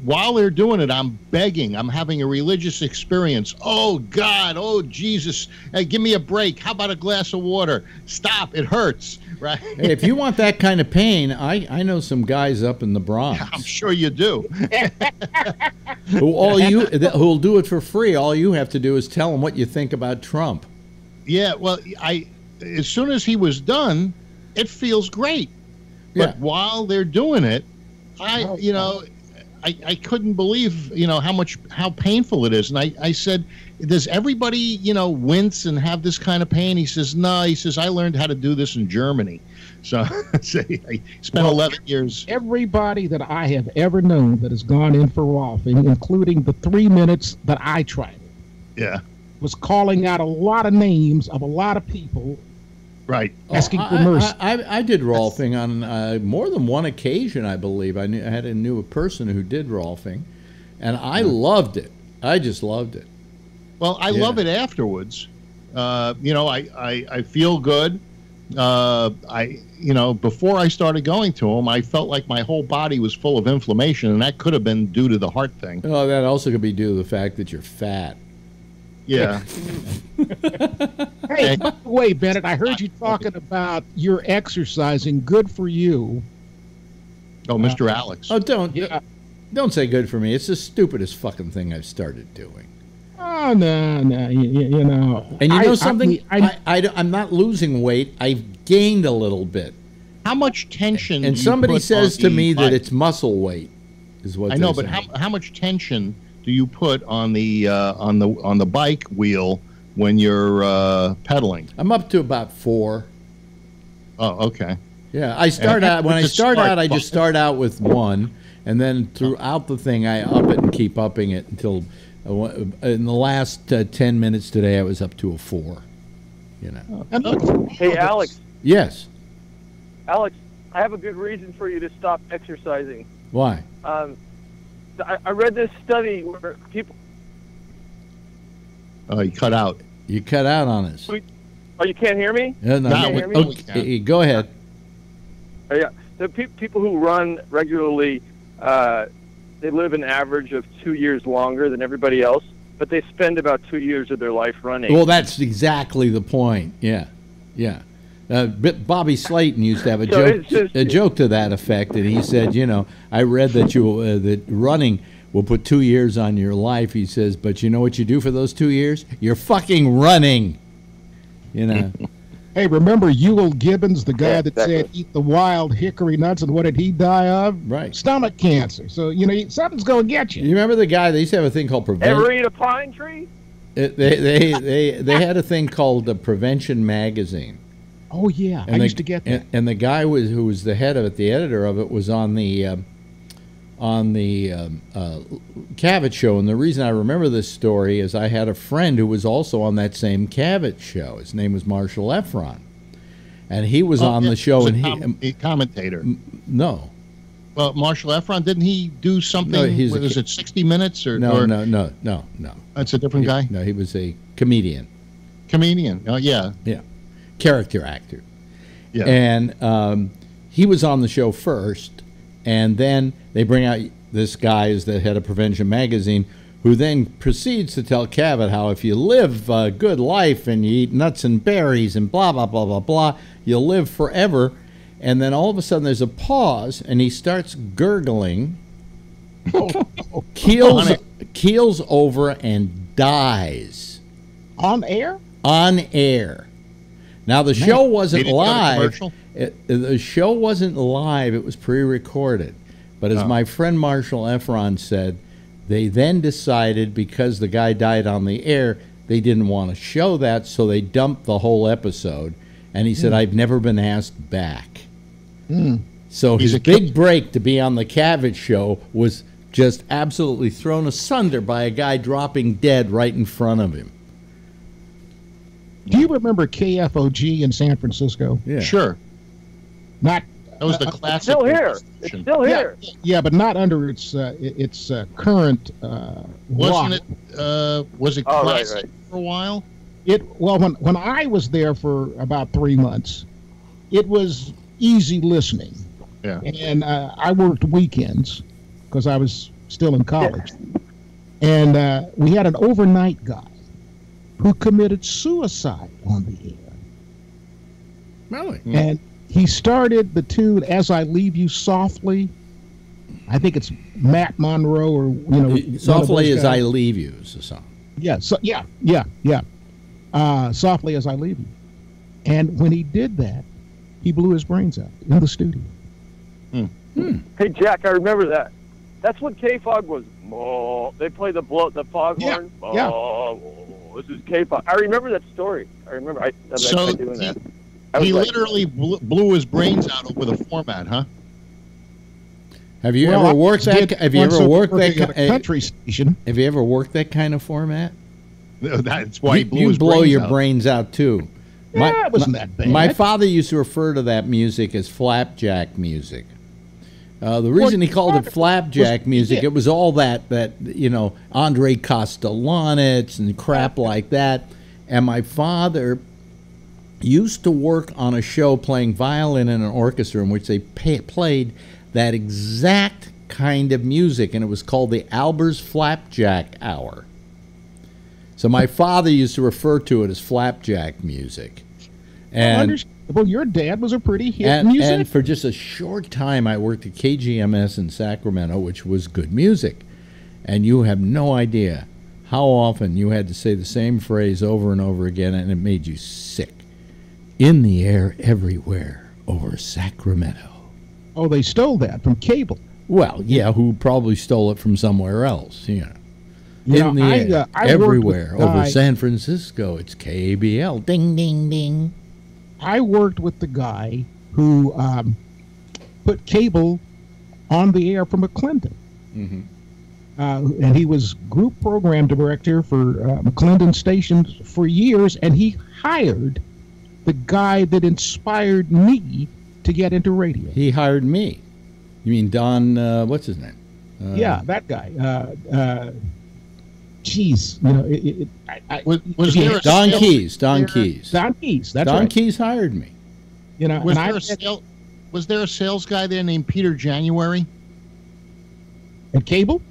while they're doing it, I'm begging. I'm having a religious experience. Oh, God. Oh, Jesus. Hey, give me a break. How about a glass of water? Stop. It hurts. Right? Hey, if you want that kind of pain, I know some guys up in the Bronx. I'm sure you do. Who'll do it for free. All you have to do is tell them what you think about Trump. Yeah, well, as soon as he was done, it feels great. But while they're doing it, I couldn't believe, how painful it is. And I said, does everybody, wince and have this kind of pain? He says, no. He says, I learned how to do this in Germany. So I spent 11 years. Everybody that I have ever known that has gone in for rolfing, including the 3 minutes that I tried it, yeah, was calling out a lot of names of a lot of people. Right. Asking for mercy. I did rolfing on more than one occasion, I believe. I knew a person who did rolfing, and I loved it. I just loved it. Well, I love it afterwards. I feel good. Before I started going to them, I felt like my whole body was full of inflammation, and that could have been due to the heart thing. Oh, that also could be due to the fact that you're fat. Yeah. Hey, by the way, Bennett, I heard you talking about your exercising. Good for you. Oh, Mr. Alex. Oh, don't say good for me. It's the stupidest fucking thing I've started doing. Oh, no. You know. And you know something? I'm not losing weight. I've gained a little bit. How much tension? And somebody says to me that it's muscle weight, is what I know. But how much tension do you put on the bike wheel when you're pedaling? I'm up to about 4. Oh, okay. Yeah, I start out I just start out with 1, and then throughout the thing I up it and keep upping it until in the last 10 minutes today I was up to a 4. Hey, Alex. Yes. Alex, I have a good reason for you to stop exercising. Why? I read this study where people. Oh, you cut out. You cut out on us. Oh, you can't hear me? No. You can't hear me? Okay, go ahead. Yeah, the people who run regularly, they live an average of 2 years longer than everybody else, but they spend about 2 years of their life running. Well, that's exactly the point. Yeah. Bobby Slayton used to have a joke to that effect, and he said, I read that that running will put 2 years on your life. He says, but you know what you do for those 2 years? You're fucking running. Hey, remember Ewell Gibbons, the guy that said eat the wild hickory nuts, and what did he die of? Right. Stomach cancer. So, something's going to get you. You remember the guy, they used to have a thing called prevention. Ever eat a pine tree? They had a thing called the Prevention Magazine. Oh, yeah. I used to get that. And the guy who was the head of it, the editor of it, was on the Cavett show. And the reason I remember this story is I had a friend who was also on that same Cavett show. His name was Marshall Efron. And he was on the show. A commentator. No. Well, Marshall Efron, didn't he do something? No, was it 60 Minutes? No. That's a different guy? No, he was a comedian. Oh, yeah. Yeah. Character actor. Yeah. And he was on the show first, and then they bring out this guy as the head of Prevention Magazine, who then proceeds to tell Cavett how if you live a good life and you eat nuts and berries and blah, blah, blah, blah, blah, you'll live forever. And then all of a sudden there's a pause, and he starts gurgling, keels over, and dies. On air? On air. Now, the show wasn't live. The show wasn't live. It was pre-recorded. But as my friend Marshall Efron said, they then decided, because the guy died on the air, they didn't want to show that, so they dumped the whole episode. And he said, I've never been asked back. So his big break to be on the Cavett show was just absolutely thrown asunder by a guy dropping dead right in front of him. Do you remember KFOG in San Francisco? Yeah. Sure. That was the classic. Still here. It's still here. Yeah, but not under its current. Wasn't it? Was it classic for a while? When I was there for about 3 months, it was easy listening. Yeah. And I worked weekends because I was still in college, and we had an overnight guy who committed suicide on the air. Really? And he started the tune "As I Leave You Softly." I think it's Matt Monroe, or "Softly as I Leave You" is the song. Yeah. So yeah. "Softly as I Leave You," and when he did that, he blew his brains out in the studio. Hey, Jack, I remember that. That's what K-Fog was. Oh, they play the foghorn. Yeah. Oh, this is K-Fog. I remember that story. I remember I doing that. He literally blew his brains out with a format, huh? Have you ever worked that? Have you ever worked that country station? Have you ever worked that kind of format? That's why he blew you his blow brains your out. brains out too. Yeah, it wasn't that bad. My father used to refer to that music as flapjack music. The reason he called it flapjack music, it was all that Andre Castellanets and crap like that. And my father used to work on a show playing violin in an orchestra in which they played that exact kind of music, and it was called the Albers Flapjack Hour. So my father used to refer to it as flapjack music. And well, your dad was a pretty hit music. And for just a short time, I worked at KGMS in Sacramento, which was good music. And you have no idea how often you had to say the same phrase over and over again, and it made you sick. In the air, everywhere, over Sacramento. Oh, they stole that from cable. Well, yeah, who probably stole it from somewhere else, In the air, I everywhere, over San Francisco, it's KBL. Ding, ding, ding. I worked with the guy who put cable on the air for McClendon. Mm-hmm. And he was group program director for McClendon stations for years, and he hired the guy that inspired me to get into radio. He hired me. You mean Don, what's his name? Yeah, that guy. Geez, was there Don Keyes. Don Keyes. Don Keyes. That's Don right. Keyes hired me. Was there a sales guy there named Peter January? At cable?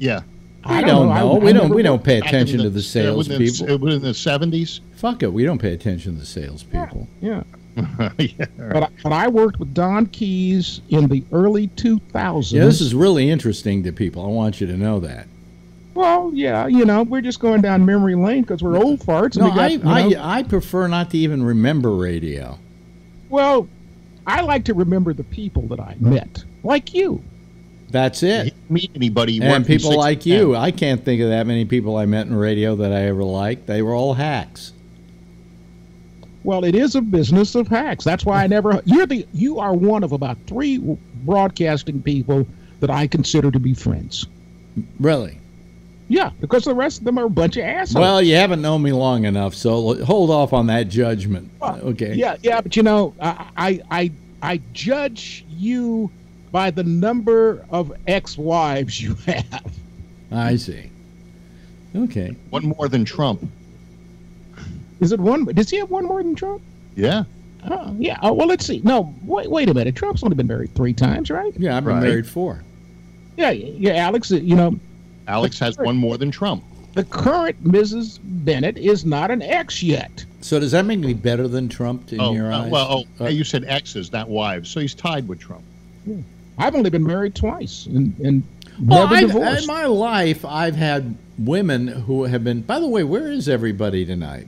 Yeah. I don't know. We don't pay attention to the sales people. It was in the 70s. Fuck it. We don't pay attention to the sales people. Yeah. Yeah. But I worked with Don Keyes in the early 2000s. Yeah, this is really interesting to people. I want you to know that. Well, yeah, we're just going down memory lane because we're old farts. And I prefer not to even remember radio. Well, I like to remember the people that I met, like you. That's it. You didn't meet anybody. And people like you. I can't think of that many people I met in radio that I ever liked. They were all hacks. Well, it is a business of hacks. That's why I never. You are one of about 3 broadcasting people that I consider to be friends. Really? Yeah, because the rest of them are a bunch of assholes. Well, you haven't known me long enough, so hold off on that judgment. Okay. Yeah, but I judge you by the number of ex-wives you have. I see. Okay. One more than Trump. Is it one? Does he have one more than Trump? Yeah. Oh, yeah. Oh, well, let's see. No, wait a minute. Trump's only been married 3 times, right? Yeah, I've been married 4. Yeah, Alex, Alex has one more than Trump. The current Mrs. Bennett is not an ex yet. So does that make me better than Trump in your eyes? Well, you said exes, not wives, so he's tied with Trump. Yeah. I've only been married twice and never divorced. In my life, I've had women who have been... By the way, where is everybody tonight?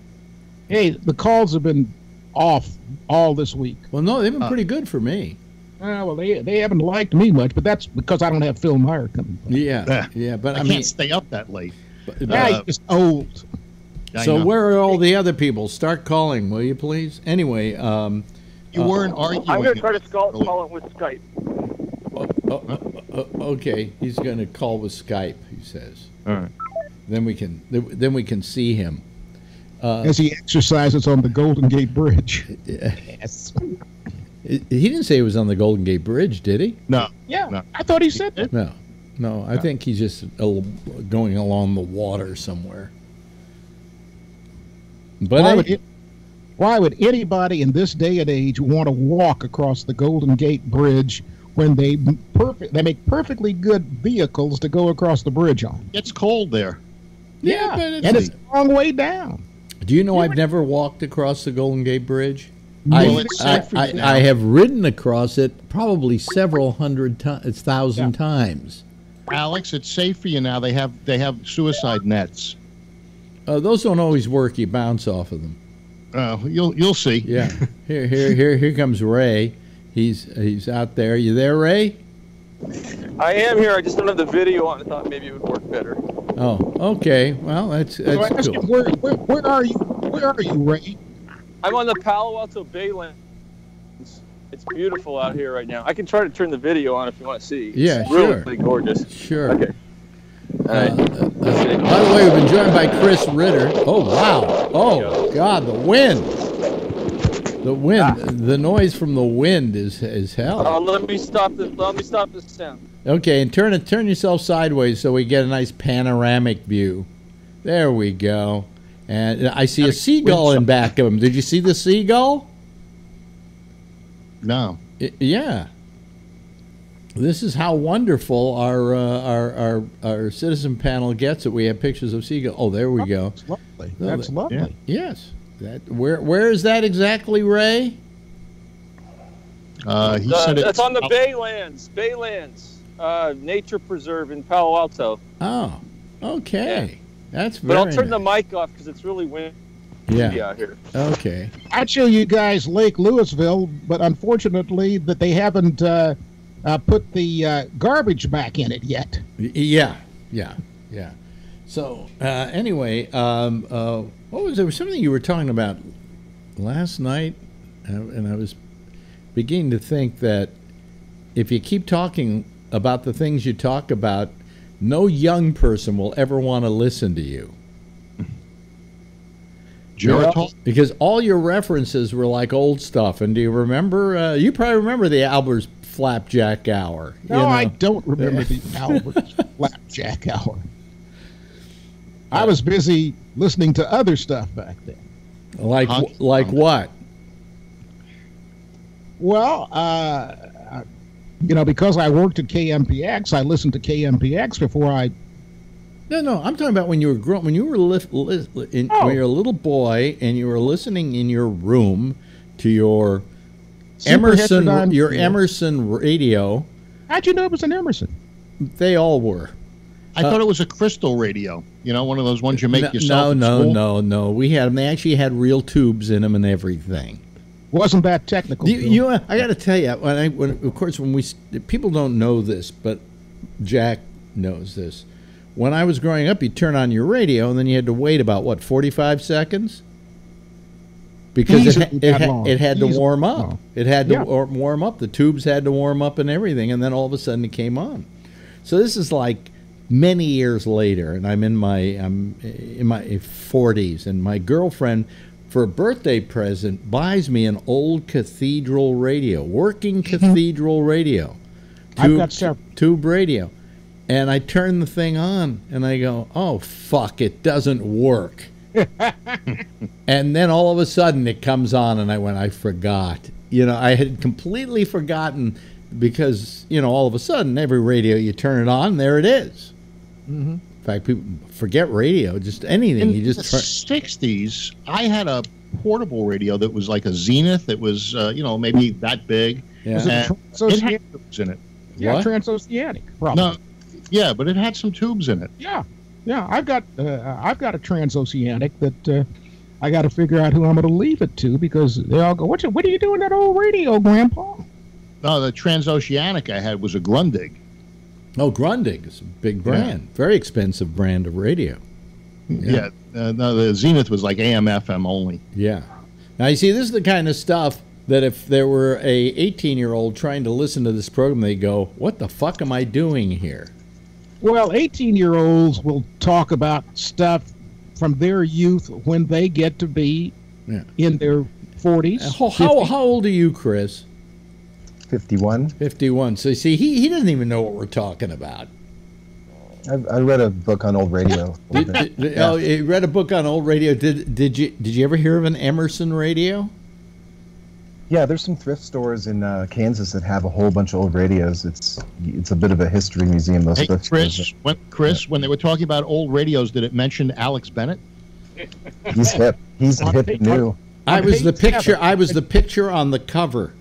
Hey, the calls have been off all this week. Well, no, they've been pretty good for me. Well, they haven't liked me much, but that's because I don't have Phil Meyer coming. Yeah, but I can't stay up that late. You're just old. So where are all the other people? Start calling, will you, please? Anyway, you weren't arguing. I'm going to try to call it with Skype. Okay, he's going to call with Skype. He says. All right. Then we can see him. As he exercises on the Golden Gate Bridge. Yes. He didn't say he was on the Golden Gate Bridge, did he? No. Yeah, no. I thought he said that. No, I think he's just going along the water somewhere. But why would anybody in this day and age want to walk across the Golden Gate Bridge when they make perfectly good vehicles to go across the bridge on? It's cold there. Yeah, and it's a long way down. Do you know I've never walked across the Golden Gate Bridge? Well, I have ridden across it probably several thousand times. Alex, it's safe for you now. They have suicide nets. Those don't always work. You bounce off of them. You'll see. Yeah. Here comes Ray. He's out there. You there, Ray? I am here. I just don't have the video on. I thought maybe it would work better. Oh, okay. Well, that's So I ask cool. you, where are you? Where are you, Ray? I'm on the Palo Alto Baylands. It's beautiful out here right now. I can try to turn the video on if you want to see. Yeah, it's sure. Really gorgeous. Sure. Okay. All right. By the way, we've been joined by Chris Ritter. Oh, wow. Oh, God, the wind. The wind. The noise from the wind is hell. Let me stop the sound. Okay, and turn yourself sideways so we get a nice panoramic view. There we go. And I see a seagull in back of him. Did you see the seagull? No. Yeah. This is how wonderful our citizen panel gets it. We have pictures of seagull. Oh, there we go. That's lovely. No, That's lovely. yeah. Yes. Where is that exactly, Ray? He said That's on the Baylands, nature preserve in Palo Alto. Oh, okay. Yeah. That's very But I'll turn the nice. mic off because it's really windy out here. Okay. I'd show you guys Lake Louisville, but unfortunately that they haven't put the garbage back in it yet. Yeah. So anyway, what was there was something you were talking about last night, and I was beginning to think that if you keep talking about the things you talk about, no young person will ever want to listen to you. Because all your references were like old stuff. And do you remember? You probably remember the Albert's Flapjack Hour. No, I don't remember the Albert's Flapjack Hour. I was busy listening to other stuff back then. Like what? Well, because I worked at KMPX, I listened to KMPX before I. No. I'm talking about when you were growing, when you were when you were a little boy and you were listening in your room to your Emerson radio. How'd you know it was an Emerson? They all were. I thought it was a crystal radio. You know, one of those ones you make yourself. No. We had them. They actually had real tubes in them and everything. Wasn't that technical? I got to tell you, when people don't know this, but Jack knows this. When I was growing up, you'd turn on your radio, and then you had to wait about 45 seconds, because it had to warm up. It had to warm up. The tubes had to warm up and everything, and then all of a sudden it came on. So this is like many years later, and I'm in my 40s, and my girlfriend, for a birthday present, buys me an old cathedral radio, working cathedral radio, tube radio. And I turn the thing on, and I go, oh, fuck, it doesn't work. And then all of a sudden it comes on, and I forgot. I had completely forgotten because, all of a sudden, every radio, you turn it on, there it is. Mm-hmm. In fact, people forget radio, just anything. In the 60s, I had a portable radio that was like a Zenith. It was, maybe that big. Yeah. Was it had tubes in it. Yeah, what? Transoceanic, probably. No, yeah, but it had some tubes in it. Yeah. I've got a Transoceanic that I got to figure out who I'm going to leave it to, because they all go, what are you doing that old radio, Grandpa? No, the Transoceanic I had was a Grundig. Oh, Grundig is a big brand. Yeah. Very expensive brand of radio. Yeah. No, the Zenith was like AM, FM only. Yeah. Now, you see, this is the kind of stuff that if there were a 18-year-old trying to listen to this program, they go, what the fuck am I doing here? Well, 18-year-olds will talk about stuff from their youth when they get to be in their 40s. How old are you, Chris? 51. 51. So, see, he doesn't even know what we're talking about. I read a book on old radio. Oh, you read a book on old radio. Did you ever hear of an Emerson radio? Yeah, there's some thrift stores in Kansas that have a whole bunch of old radios. It's a bit of a history museum. Those thrift stores. When they were talking about old radios, did it mention Alex Bennett? He's hip. He's hip and new. I was the picture on the cover.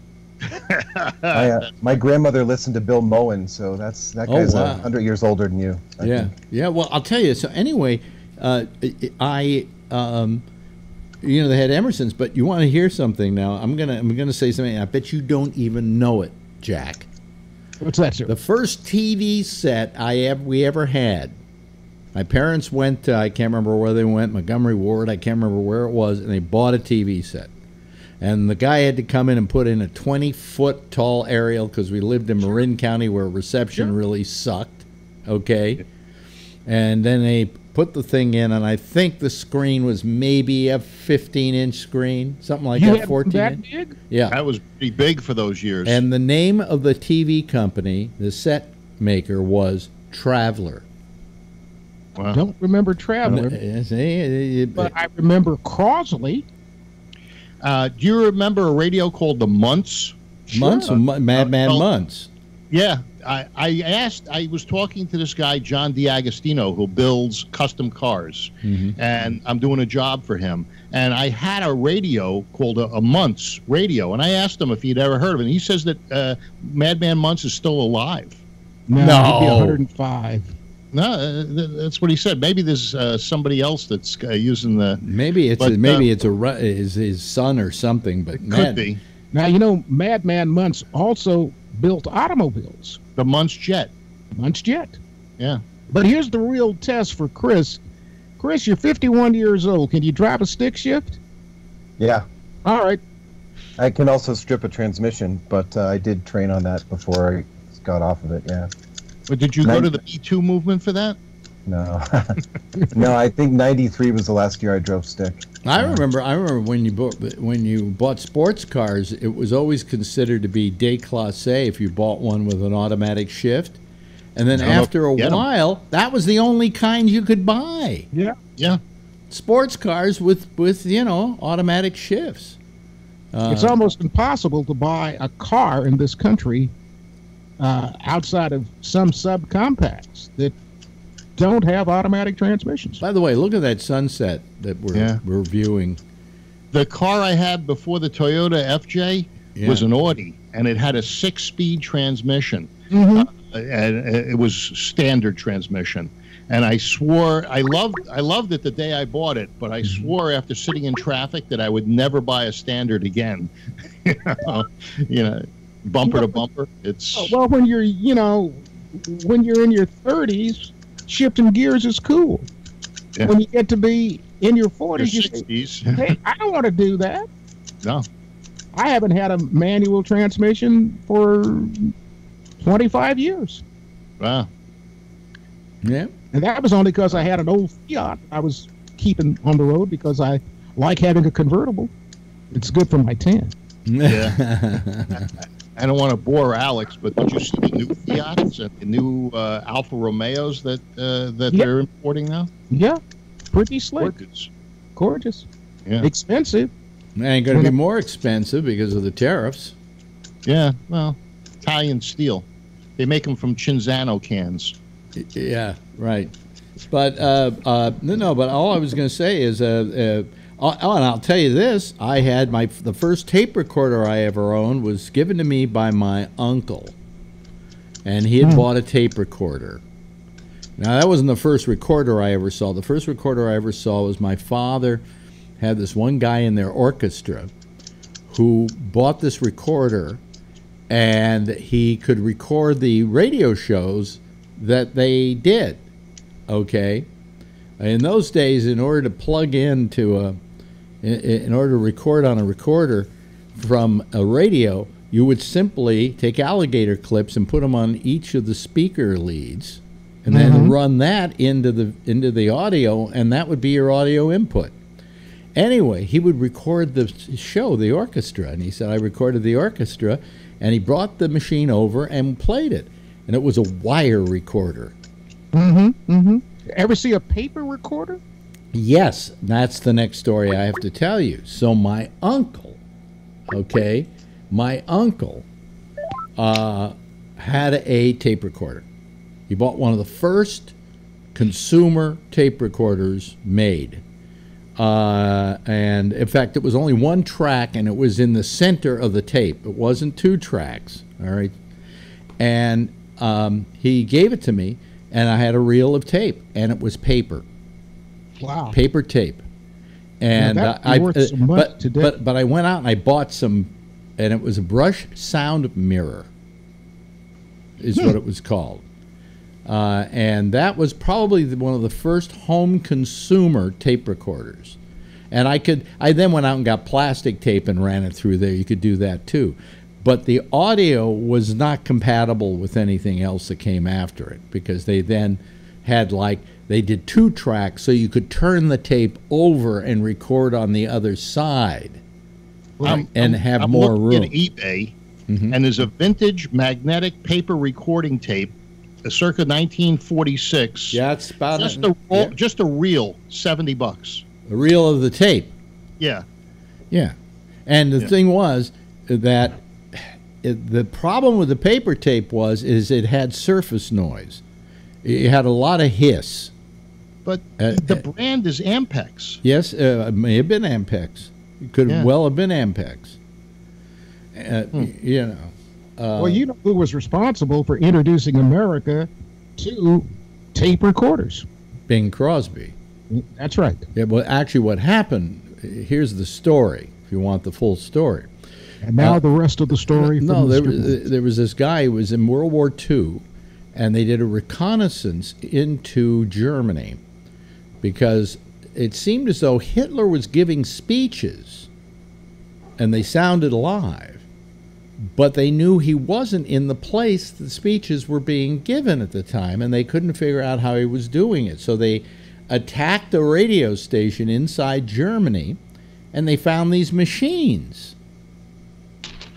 My grandmother listened to Bill Moen, so that guy's 100 years older than you. I think. Well, I'll tell you. So anyway, they had Emerson's, but you want to hear something now? I'm gonna say something. I bet you don't even know it, Jack. What's that, sir? The first TV set we ever had. My parents went to, I can't remember where they went, Montgomery Ward, I can't remember where it was, and they bought a TV set. And the guy had to come in and put in a 20-foot tall aerial because we lived in Marin County where reception really sucked. Okay. And then they put the thing in, and I think the screen was maybe a 15-inch screen, something like that, 14 that big? Yeah. That was pretty big for those years. And the name of the TV company, the set maker, was Traveler. Wow. Don't remember Traveler, but I remember Crosley. Do you remember a radio called the Munts? Munts? Madman Munts. Yeah. I was talking to this guy, John DiAgostino, who builds custom cars, and I'm doing a job for him. And I had a radio called a Munts radio, and I asked him if he'd ever heard of it. And he says that Madman Munts is still alive. No, he'd be 105. No, that's what he said. Maybe there's somebody else that's using the. Maybe it's his son or something. But it could be. Now you know, Madman Munts also built automobiles. The Munts Jet. Munts Jet. Yeah. But here's the real test for Chris. Chris, you're 51 years old. Can you drive a stick shift? Yeah. All right. I can also strip a transmission, but I did train on that before I got off of it. Yeah. But did you go to the B2 movement for that? No. No, I think 93 was the last year I drove stick. I remember when you bought sports cars, it was always considered to be déclassé if you bought one with an automatic shift. And then after a while, that was the only kind you could buy. Yeah. Yeah. Sports cars with automatic shifts. It's almost impossible to buy a car in this country outside of some subcompacts that don't have automatic transmissions. By the way, look at that sunset that we're viewing. The car I had before the Toyota FJ was an Audi, and it had a 6-speed transmission. And it was standard transmission. And I swore I loved it the day I bought it, but I swore after sitting in traffic that I would never buy a standard again. you know, bumper to bumper. It's well, when you're in your 30s, shifting gears is cool. Yeah. When you get to be in your 40s, your 60s. You say, hey, I don't want to do that. No. I haven't had a manual transmission for 25 years. Wow. Yeah. And that was only because I had an old Fiat I was keeping on the road because I like having a convertible. It's good for my tan. Yeah. I don't want to bore Alex, but did you see the new Fiats and the new Alfa Romeos that they're importing now? Yeah. Pretty slick. Gorgeous. Yeah. Expensive. And going to be more expensive because of the tariffs. Yeah. Well, Italian steel. They make them from Cinzano cans. Yeah, right. But but all I was going to say is, and I'll tell you this: I had the first tape recorder I ever owned was given to me by my uncle, and he had bought a tape recorder. Now that wasn't the first recorder I ever saw. The first recorder I ever saw was my father had this one guy in their orchestra who bought this recorder, and he could record the radio shows that they did. Okay, in those days, in order to plug into in order to record on a recorder from a radio, you would simply take alligator clips and put them on each of the speaker leads, and then run that into the audio, and that would be your audio input. Anyway, he would record the show, the orchestra, and he said, I recorded the orchestra, and he brought the machine over and played it. And it was a wire recorder. Ever see a paper recorder? Yes, that's the next story I have to tell you. So my uncle, had a tape recorder. He bought one of the first consumer tape recorders made. And in fact, it was only one track, and it was in the center of the tape. It wasn't 2 tracks, all right? And he gave it to me, and I had a reel of tape, and it was paper. Wow. Paper tape. And but I went out and I bought some, and it was a brush sound mirror. is what it was called. And that was probably one of the first home consumer tape recorders. And I then went out and got plastic tape and ran it through there. You could do that too. But the audio was not compatible with anything else that came after it, because they then had they did 2 tracks, so you could turn the tape over and record on the other side and have more room. I'm looking at eBay, and there's a vintage magnetic paper recording tape, circa 1946. Yeah, it's about just a reel, $70. A reel of the tape. Yeah. Yeah. And the thing was that the problem with the paper tape is it had surface noise. It had a lot of hiss. But the brand is Ampex. Yes, it may have been Ampex. It could well have been Ampex. You know. Well, you know who was responsible for introducing America to tape recorders? Bing Crosby. That's right. Yeah, well, actually, what happened, here's the story, if you want the full story. And now the rest of the story. There was this guy who was in World War II, and they did a reconnaissance into Germany because it seemed as though Hitler was giving speeches, and they sounded live, but they knew he wasn't in the place the speeches were being given at the time, and they couldn't figure out how he was doing it. So they attacked a radio station inside Germany, and they found these machines.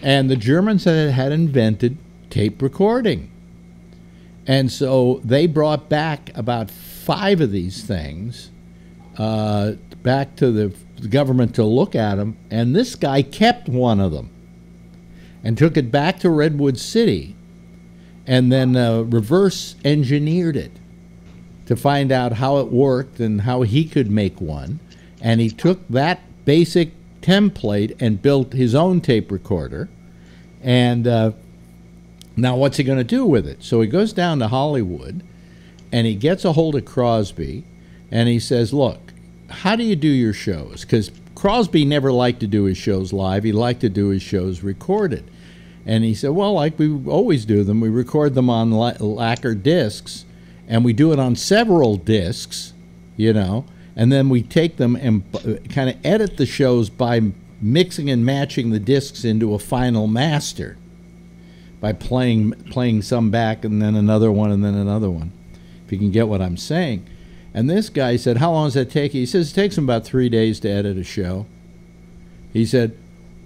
And the Germans had invented tape recording. And so they brought back about 5 of these things back to the government to look at them, and this guy kept one of them and took it back to Redwood City and then reverse engineered it to find out how it worked and how he could make one. And he took that basic template and built his own tape recorder. And now what's he going to do with it? So he goes down to Hollywood and he gets a hold of Crosby and he says, look, how do you do your shows? Because Crosby never liked to do his shows live. He liked to do his shows recorded. And he said, well, like we always do them, we record them on lacquer discs, and we do it on several discs, you know, and then we take them and kind of edit the shows by mixing and matching the discs into a final master by playing some back and then another one and then another one, if you can get what I'm saying. And this guy said, how long does that take you? He says it takes him about 3 days to edit a show. He said,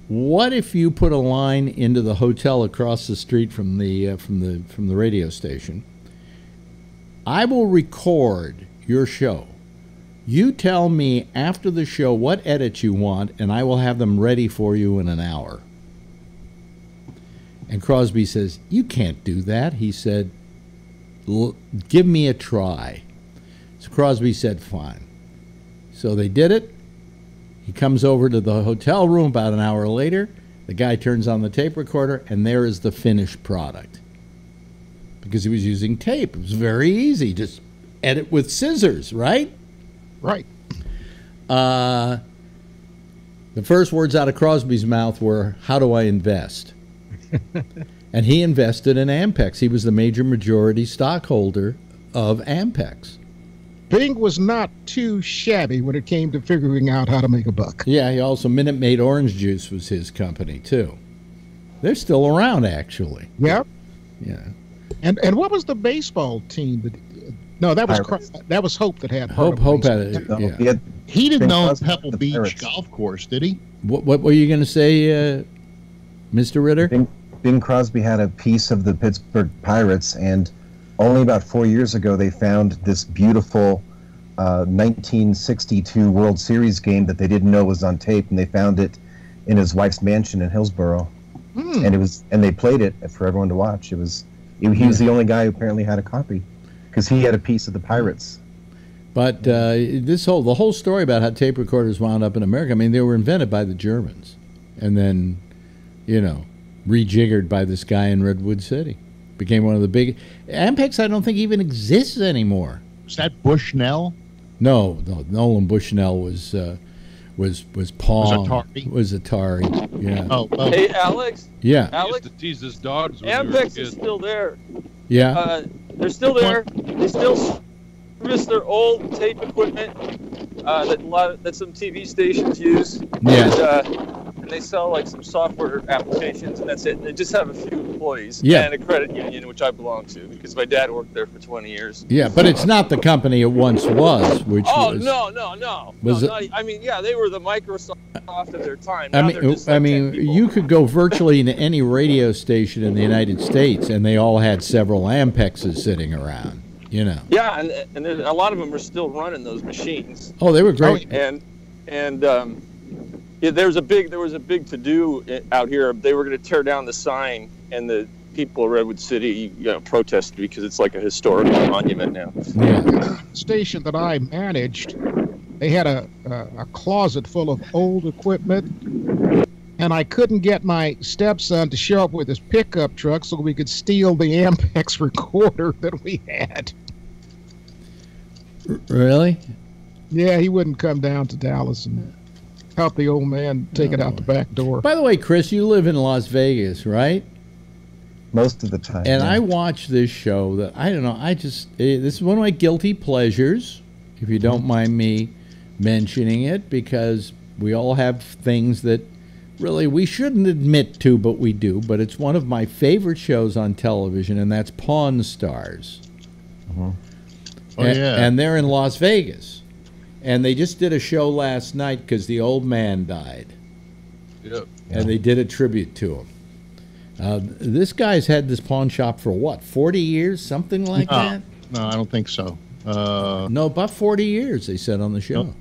what if you put a line into the hotel across the street from the radio station? I will record your show. You tell me after the show what edits you want, and I will have them ready for you in an hour. And Crosby says, you can't do that. He said, give me a try. So Crosby said, fine. So they did it. He comes over to the hotel room about an hour later. The guy turns on the tape recorder, and there is the finished product. Because he was using tape. It was very easy. Just edit with scissors, right? Right. The first words out of Crosby's mouth were, how do I invest? And he invested in Ampex. He was the majority stockholder of Ampex. Bing was not too shabby when it came to figuring out how to make a buck. Yeah, he also, Minute Maid Orange Juice was his company, too. They're still around, actually. Yep. Yeah. And what was the baseball team that... No, that was Hope that had Hope had it. No, Yeah. He didn't own Pebble the Beach Pirates. Golf Course, did he? What were you going to say, Mr. Ritter? Bing Crosby had a piece of the Pittsburgh Pirates, and only about 4 years ago they found this beautiful 1962 World Series game that they didn't know was on tape, and they found it in his wife's mansion in Hillsborough. And they played it for everyone to watch. He was the only guy who apparently had a copy, because he had a piece of the Pirates. But the whole story about how tape recorders wound up in America, I mean, they were invented by the Germans and then, rejiggered by this guy in Redwood City. Became one of the big... Ampex, I don't think, even exists anymore. Was that Bushnell? No, Nolan Bushnell was Pong. Was Atari, yeah. Oh, Hey, Alex. Yeah. Alex, He used to tease his dogs when they were Ampex kids. is still there. Yeah. They're still there. They still service their old tape equipment that some TV stations use. Yeah. And they sell like some software applications, and that's it. They just have a few employees and a credit union, which I belong to because my dad worked there for 20 years. Yeah, but it's not the company it once was, which was... No. I mean, yeah, they were the Microsoft of their time. I Now mean, they're just like 10 people. you could go virtually into any radio station in the United States, and they all had several Ampexes sitting around, you know. Yeah, and a lot of them are still running those machines. Oh, they were great. Yeah, there was a big to do out here. They were going to tear down the sign, and the people of Redwood City protested because it's like a historical monument now. Yeah. The station that I managed, they had a closet full of old equipment, and I couldn't get my stepson to show up with his pickup truck so we could steal the Ampex recorder that we had. Really? Yeah, he wouldn't come down to Dallas and help the old man take it out the back door. By the way, Chris, you live in Las Vegas, right? Most of the time. And I watch this show that, I don't know, this is one of my guilty pleasures, if you don't mind me mentioning it, because we all have things that really we shouldn't admit to, but we do. But it's one of my favorite shows on television, and that's Pawn Stars. Oh, yeah. And they're in Las Vegas. And they just did a show last night because the old man died. Yep. And they did a tribute to him. This guy's had this pawn shop for what, 40 years, something like that? No, I don't think so. No, about 40 years, they said on the show.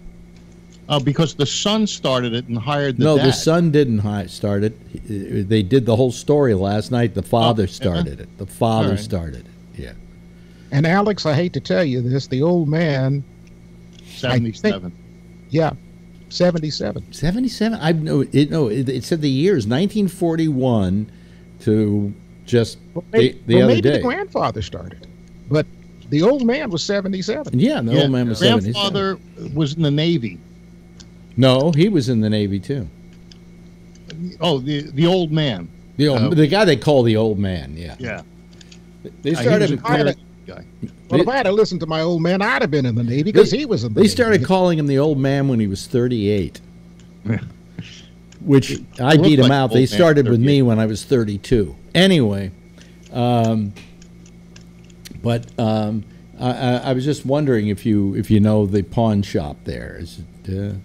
Because the son started it and hired the dad. No, the son didn't start it. They did the whole story last night. The father started it. The father started it, yeah. And Alex, I hate to tell you this, the old man... 77. Yeah, 77. 77? I know it said the years 1941 to just the other maybe day. The grandfather started, but the old man was 77. Yeah, the old man was 77. Grandfather was in the Navy. No, he was in the Navy too. Oh, the old man. The guy they call the old man. Yeah. Yeah. They started. Guy. Well, if I had listened to my old man, I'd have been in the Navy because he was in the Navy. They started calling him the old man when he was 38, which I beat him out. They started with me when I was 32. Anyway, I was just wondering if you know the pawn shop there. Is it?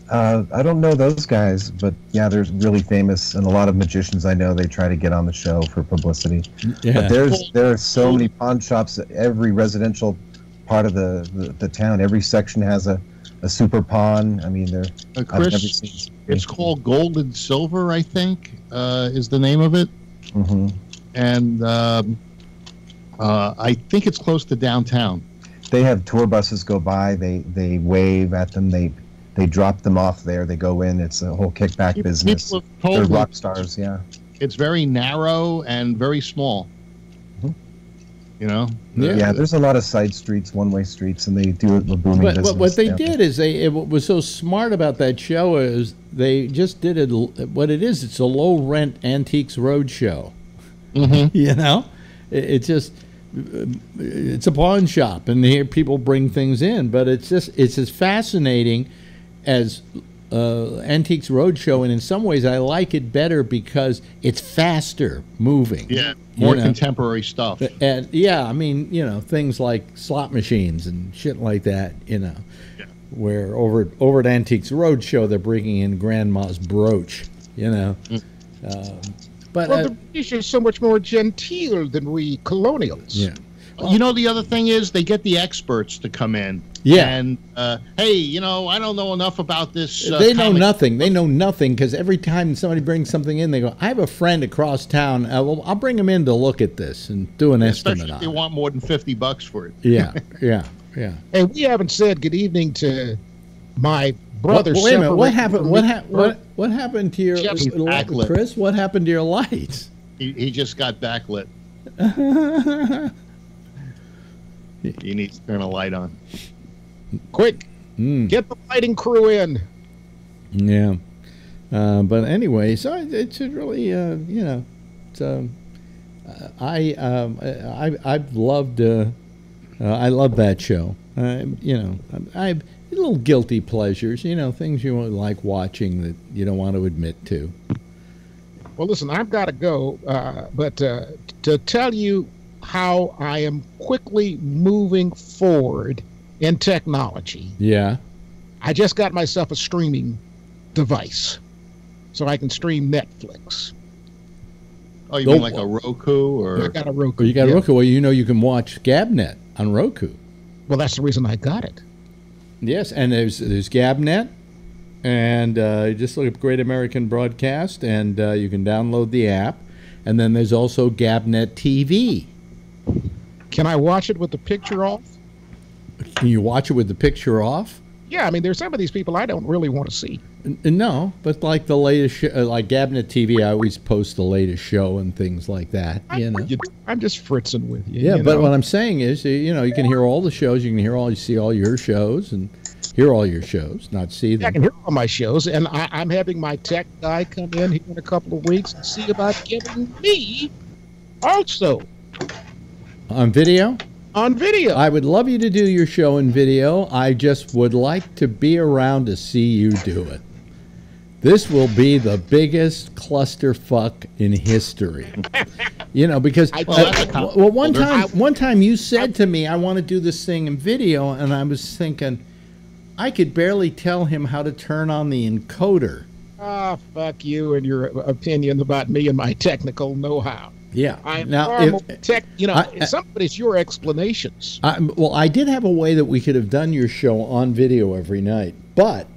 I don't know those guys, but yeah, they're really famous, and a lot of magicians I know, they try to get on the show for publicity. Yeah. But there are so many pawn shops at every residential part of the town. Every section has a super pawn. I mean, Chris, I've never seen. It's called Gold and Silver, I think, is the name of it. Mm-hmm. And I think it's close to downtown. They have tour buses go by. They wave at them. They drop them off there. They go in. It's a whole kickback business. They're rock stars, yeah. It's very narrow and very small. Mm-hmm. You know? Yeah, there's a lot of side streets, one-way streets, and they do a booming business. But what they did is what was so smart about that show is they just did it. What it is, it's a low-rent antiques roadshow. Mm-hmm. You know? It's a pawn shop, and here people bring things in, but it's as fascinating as Antiques Roadshow, and in some ways I like it better because it's faster moving. Yeah, more contemporary stuff. And yeah, I mean, things like slot machines and shit like that, Yeah. Where over at Antiques Roadshow they're bringing in Grandma's brooch, But the British are so much more genteel than we colonials. Yeah. The other thing is they get the experts to come in. Yeah. And, hey, I don't know enough about this. They know nothing. They know nothing because every time somebody brings something in, they go, I have a friend across town. I'll bring him in to look at this and do an estimate on it. Especially if they want more than $50 for it. Yeah. Hey, we haven't said good evening to my brother. Wait a minute. What happened? What happened to your Chris? What happened to your lights? He just got backlit. He needs to turn a light on. Quick, get the lighting crew in. Yeah, but anyway, so it's really, I've loved. I love that show. I've little guilty pleasures. Things you like watching that you don't want to admit to. Well, listen, I've got to go, but to tell you how I am quickly moving forward in technology. Yeah. I just got myself a streaming device, so I can stream Netflix. Oh, you mean like a Roku or? I got a Roku. You got a Roku. Well, you can watch GabNet on Roku. Well, that's the reason I got it. Yes, and there's GabNet, and just look up Great American Broadcast, and you can download the app. And then there's also GabNet TV. Can I watch it with the picture off? Can you watch it with the picture off? Yeah, I mean, there's some of these people I don't really want to see. No, but like the latest, like GabNet TV, I always post the latest show and things like that. I'm just fritzing with you. Yeah, but what I'm saying is, you can hear all the shows. You can see all your shows and hear all your shows, not see them. Yeah, I can hear all my shows, and I'm having my tech guy come in here in a couple of weeks and see about giving me also on video. On video. I would love you to do your show in video. I just would like to be around to see you do it. This will be the biggest clusterfuck in history. Because one time you said to me, I want to do this thing in video, and I was thinking, I could barely tell him how to turn on the encoder. Ah, fuck you and your opinion about me and my technical know-how. Yeah. Some of it's your explanations. I did have a way that we could have done your show on video every night, but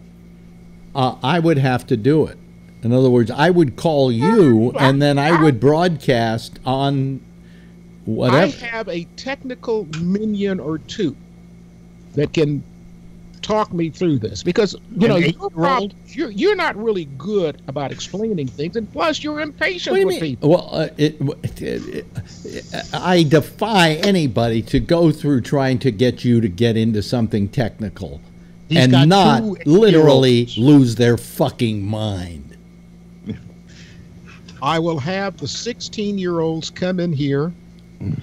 I would have to do it. In other words, I would call you, and then I would broadcast on whatever. I have a technical minion or two that can talk me through this, because you're not really good about explaining things, and plus you're impatient with people. Well, I defy anybody to go through trying to get you to get into something technical and not literally lose their fucking mind. I will have the 16-year-olds come in here.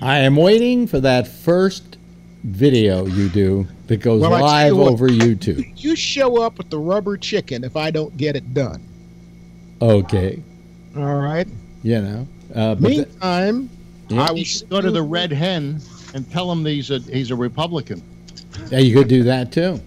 I am waiting for that first video you do that goes live over YouTube. You show up with the rubber chicken if I don't get it done. Okay. All right. Meantime, I will go to the Red Hen and tell him he's a Republican. Yeah, you could do that too.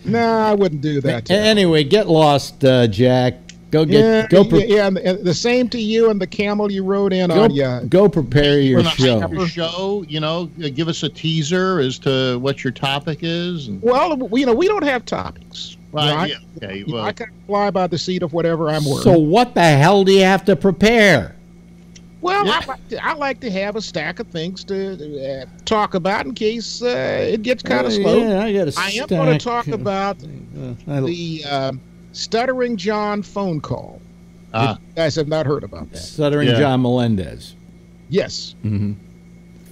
No, I wouldn't do that. Anyway, get lost, Jack. And the same to you and the camel you rode in on you. Go prepare your show. Give us a teaser as to what your topic is. Well, we don't have topics. Right. I can fly by the seat of whatever I'm wearing. So what the hell do you have to prepare? Well, I like to have a stack of things to talk about in case it gets kind of slow. Yeah, I am going to talk about the Stuttering John phone call. You guys have not heard about that. Stuttering John Melendez. Yes. Mm-hmm.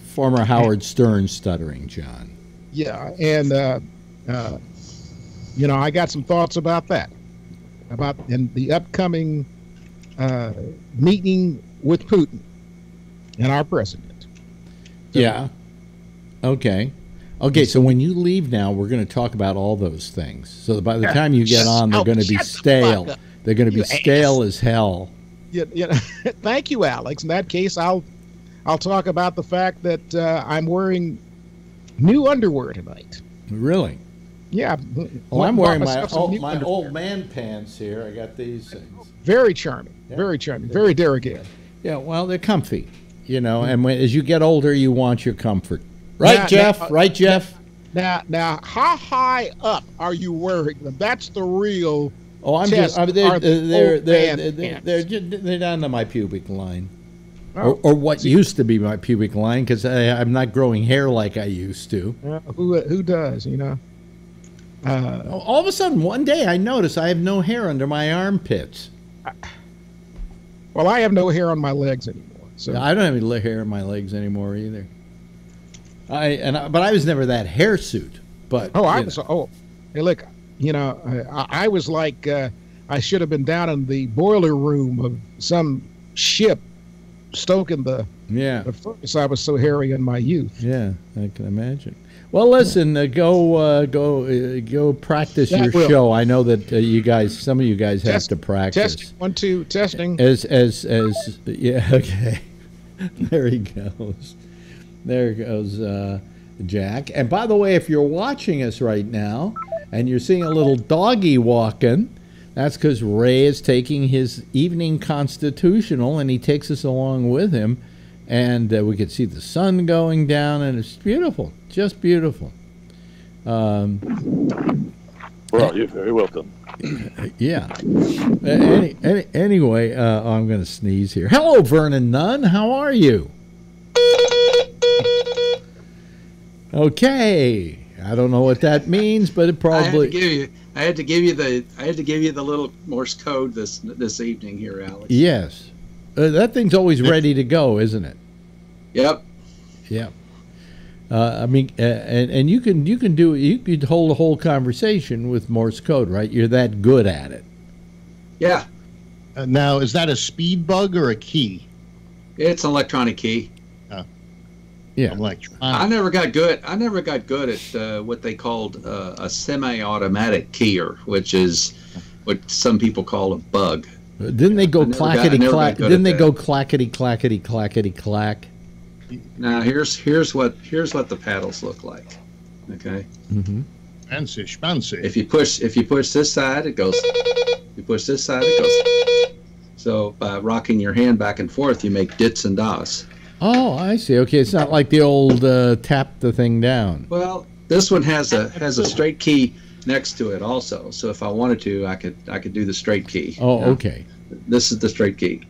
Former Howard Stern Stuttering John. Yeah, and I got some thoughts about that. In the upcoming meeting with Putin and our president. Yeah. Okay. So when you leave now, we're going to talk about all those things. So by the time you get on, they're going to be stale. They're going to be stale as hell. Yeah. Thank you, Alex. In that case, I'll talk about the fact that I'm wearing new underwear tonight. Really? Yeah. Well, I'm wearing my old man pants here. I got these things. Very charming. Yeah. Very charming. Very de rigueur. Yeah, well, they're comfy, and as you get older, you want your comfort. Right, Jeff? Now, how high up are you wearing them? That's the real test. They're down to my pubic line. Or what used to be my pubic line, because I'm not growing hair like I used to. Who does, all of a sudden, one day, I noticed I have no hair under my armpits. Well, I have no hair on my legs anymore. So I don't have any hair on my legs anymore either. But I was never that hirsute. But hey, look, I was like I should have been down in the boiler room of some ship stoking the furnace. I was so hairy in my youth. Yeah, I can imagine. Well, listen, go practice your show. I know that some of you guys have to practice. Testing, 1, 2, testing. Yeah, okay. There he goes. There goes Jack. And by the way, if you're watching us right now and you're seeing a little doggy walking, that's because Ray is taking his evening constitutional, and he takes us along with him. And we could see the sun going down, and it's beautiful, just beautiful. Well, you're very welcome. Yeah. Anyway, I'm going to sneeze here. Hello, Vernon Nunn. How are you? Okay. I don't know what that means, but it probably. I had to give you the little Morse code this evening here, Alex. Yes. That thing's always ready to go, isn't it? Yep. Yeah. I mean, and you could hold a whole conversation with Morse code, right? You're that good at it. Yeah. Now, is that a speed bug or a key? It's an electronic key. Yeah. I never got good at what they called a semi-automatic keyer, which is what some people call a bug. Didn't they go clackety clack? Didn't they go clackety clackety clackety clack? Now here's what the paddles look like. Okay. Mm-hmm. Fancy. If you push this side, it goes. You push this side, it goes. So by rocking your hand back and forth, you make dits and das. Oh, I see. Okay, it's not like the old tap the thing down. Well, this one has a straight key next to it also. So if I wanted to, I could do the straight key. Oh, okay. This is the straight key.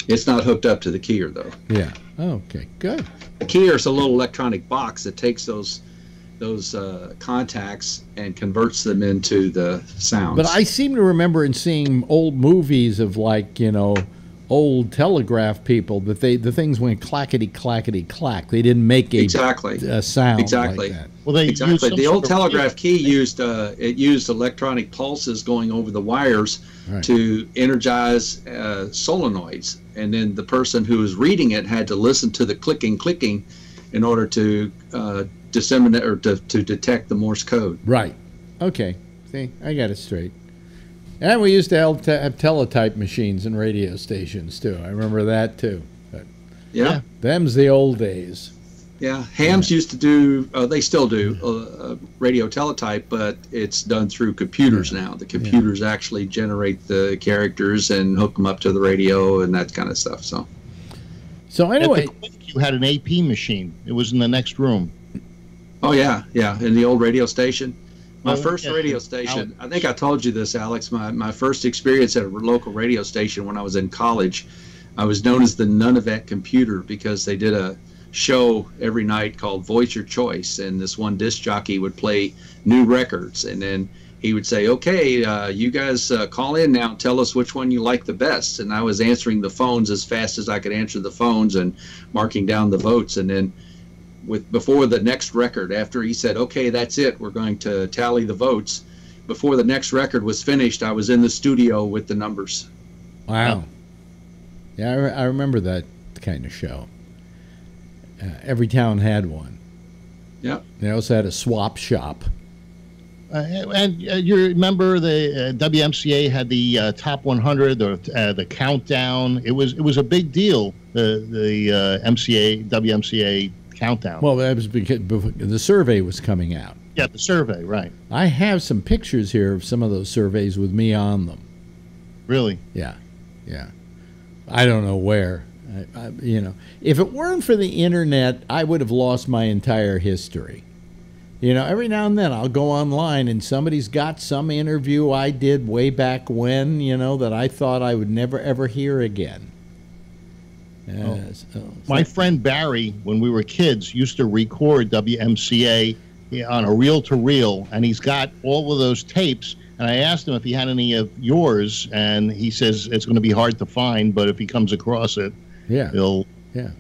It's not hooked up to the keyer though. Yeah. Oh, okay. Good. The keyer is a little electronic box that takes those contacts and converts them into the sounds. But I seem to remember in seeing old movies of old telegraph people that the things went clackety clackety clack. They didn't make a sound exactly. like that. Well, the old telegraph key used electronic pulses going over the wires to energize solenoids, and then the person who was reading it had to listen to the clicking in order to disseminate or to detect the Morse code. Right. Okay. See, I got it straight. And we used to have teletype machines in radio stations, too. I remember that, too. But yeah. Them's the old days. Yeah. Hams used to do, they still do, radio teletype, but it's done through computers now. The computers actually generate the characters and hook them up to the radio and that kind of stuff. So anyway. At the clinic, you had an AP machine. It was in the next room. Oh, yeah. Yeah. In the old radio station. My first radio station, I think I told you this, Alex, my first experience at a local radio station when I was in college, I was known as the Nunavut computer because they did a show every night called Voice Your Choice, and this one disc jockey would play new records, and then he would say, okay, you guys call in now and tell us which one you like the best. And I was answering the phones as fast as I could answer the phones and marking down the votes, and then before the next record, after he said, okay, that's it, we're going to tally the votes, before the next record was finished, I was in the studio with the numbers. Wow. Yeah, I remember that kind of show. Every town had one. Yeah. They also had a swap shop. And you remember the WMCA had the top 100, the countdown. It was a big deal. The WMCA countdown. Well, that was because the survey was coming out. Yeah, the survey, right. I have some pictures here of some of those surveys with me on them. Really? Yeah. I don't know where. If it weren't for the internet, I would have lost my entire history. Every now and then I'll go online and somebody's got some interview I did way back when, that I thought I would never, ever hear again. My friend Barry, when we were kids, used to record WMCA on a reel-to-reel, and he's got all of those tapes. And I asked him if he had any of yours, and he says it's going to be hard to find, but if he comes across it, he'll. Yeah.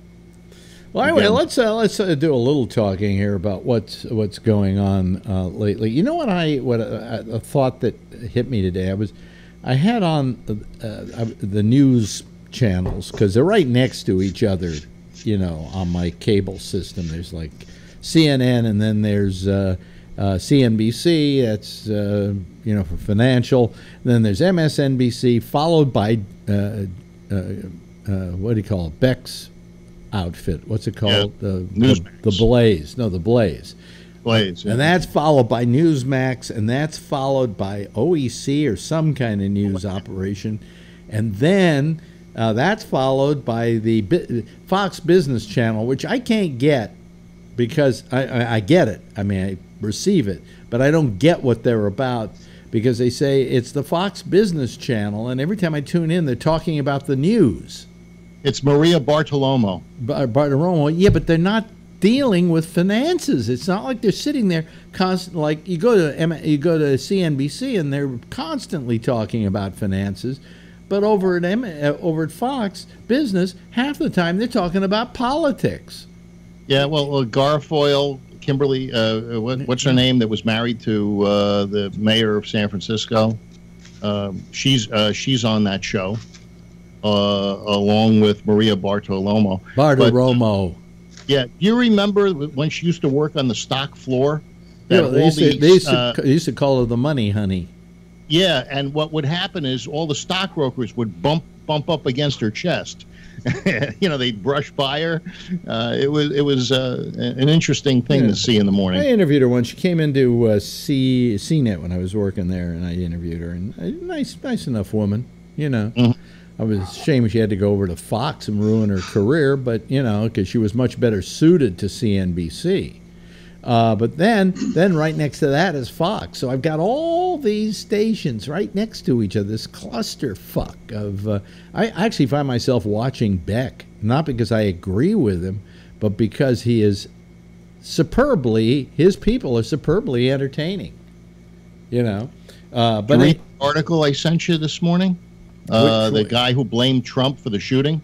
Well, anyway, let's do a little talking here about what's going on lately. You know what a thought that hit me today. I had on the news channels because they're right next to each other, on my cable system. There's like CNN, and then there's CNBC, that's, for financial. And then there's MSNBC, followed by, what do you call it, Beck's outfit. What's it called? Yeah. The Blaze. No, the Blaze. Blaze. Yeah. And that's followed by Newsmax, and that's followed by OEC or some kind of news operation. And then that's followed by the Fox Business Channel, which I can't get because I get it. I mean, I receive it, but I don't get what they're about because they say it's the Fox Business Channel, and every time I tune in, they're talking about the news. It's Maria Bartiromo. Bartiromo, yeah, but they're not dealing with finances. It's not like they're sitting there constant. Like you go to CNBC and they're constantly talking about finances, but over at Fox Business, half the time they're talking about politics. Yeah, well, Garfoyle, Kimberly, what's her name that was married to the mayor of San Francisco? She's on that show. Along with Maria Bartiromo. Yeah, do you remember when she used to work on the stock floor? They used to call her the money honey. Yeah, and what would happen is all the stockbrokers would bump up against her chest. They'd brush by her. It was an interesting thing to see in the morning. I interviewed her once. She came into CNET when I was working there, and I interviewed her. And a nice enough woman, Mm-hmm. I was ashamed she had to go over to Fox and ruin her career, but, because she was much better suited to CNBC. But then right next to that is Fox. So I've got all these stations right next to each other, this clusterfuck of... I actually find myself watching Beck, not because I agree with him, but because his people are superbly entertaining. But you read the article I sent you this morning? The guy who blamed Trump for the shooting?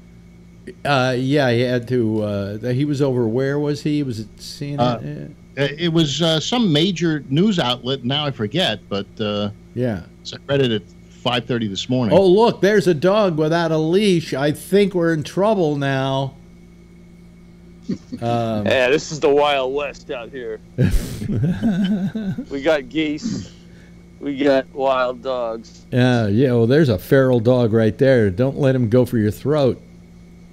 Yeah, he had to. He was over. Where was he? Was it CNN? It was some major news outlet. Now I forget, but yeah. So I read it at 5:30 this morning. Oh, look, there's a dog without a leash. I think we're in trouble now. Yeah, this is the Wild West out here. We got geese. We got wild dogs. Yeah. Well, there's a feral dog right there. Don't let him go for your throat.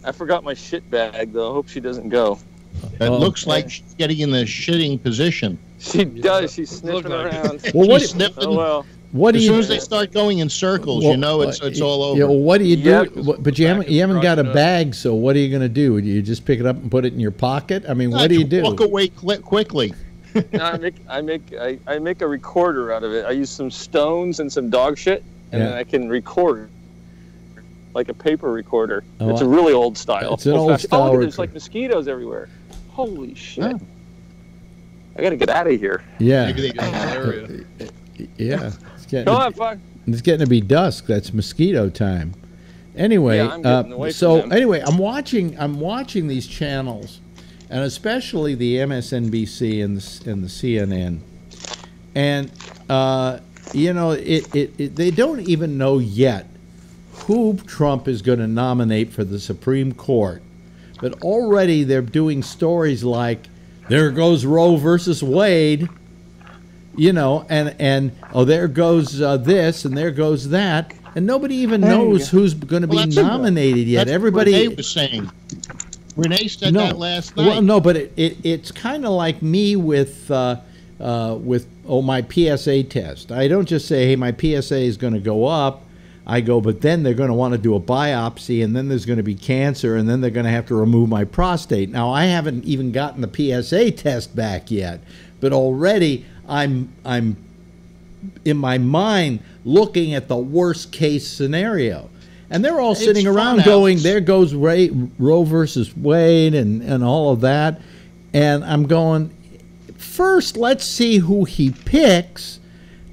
I forgot my shit bag, though. I hope she doesn't go. It looks like she's getting in the shitting position. She does. She's sniffing around. Well, she's sniffing. Oh, well. As soon as they start going in circles, it's all over. Yeah, well, what do you do? Yeah, but you haven't got a bag, so what are you going to do? Do you just pick it up and put it in your pocket? I mean, what do you do? Walk away quickly. No, I make a recorder out of it. I use some stones and some dog shit, and then I can record like a paper recorder. It's a really old style. It's an old style. Oh, there's like mosquitoes everywhere. Holy shit! Yeah. I gotta get out of here. Yeah. Maybe they got malaria. Yeah. Come on, fun. It's getting to be dusk. That's mosquito time. Anyway, I'm getting away from them. Anyway, I'm watching these channels, and especially the MSNBC and the CNN, and they don't even know yet who Trump is going to nominate for the Supreme Court, but already they're doing stories like, "There goes Roe versus Wade," and there goes this and there goes that. And nobody even knows who's going to be nominated yet. That's Everybody what Renee was saying. Renee said that last night. Well, no, but it's kind of like me with my PSA test. I don't just say, hey, my PSA is going to go up. I go, but then they're going to want to do a biopsy, and then there's going to be cancer, and then they're going to have to remove my prostate. Now, I haven't even gotten the PSA test back yet, but already I'm in my mind looking at the worst case scenario, and they're all sitting around going, there goes Roe versus Wade and all of that, and I'm going, first let's see who he picks,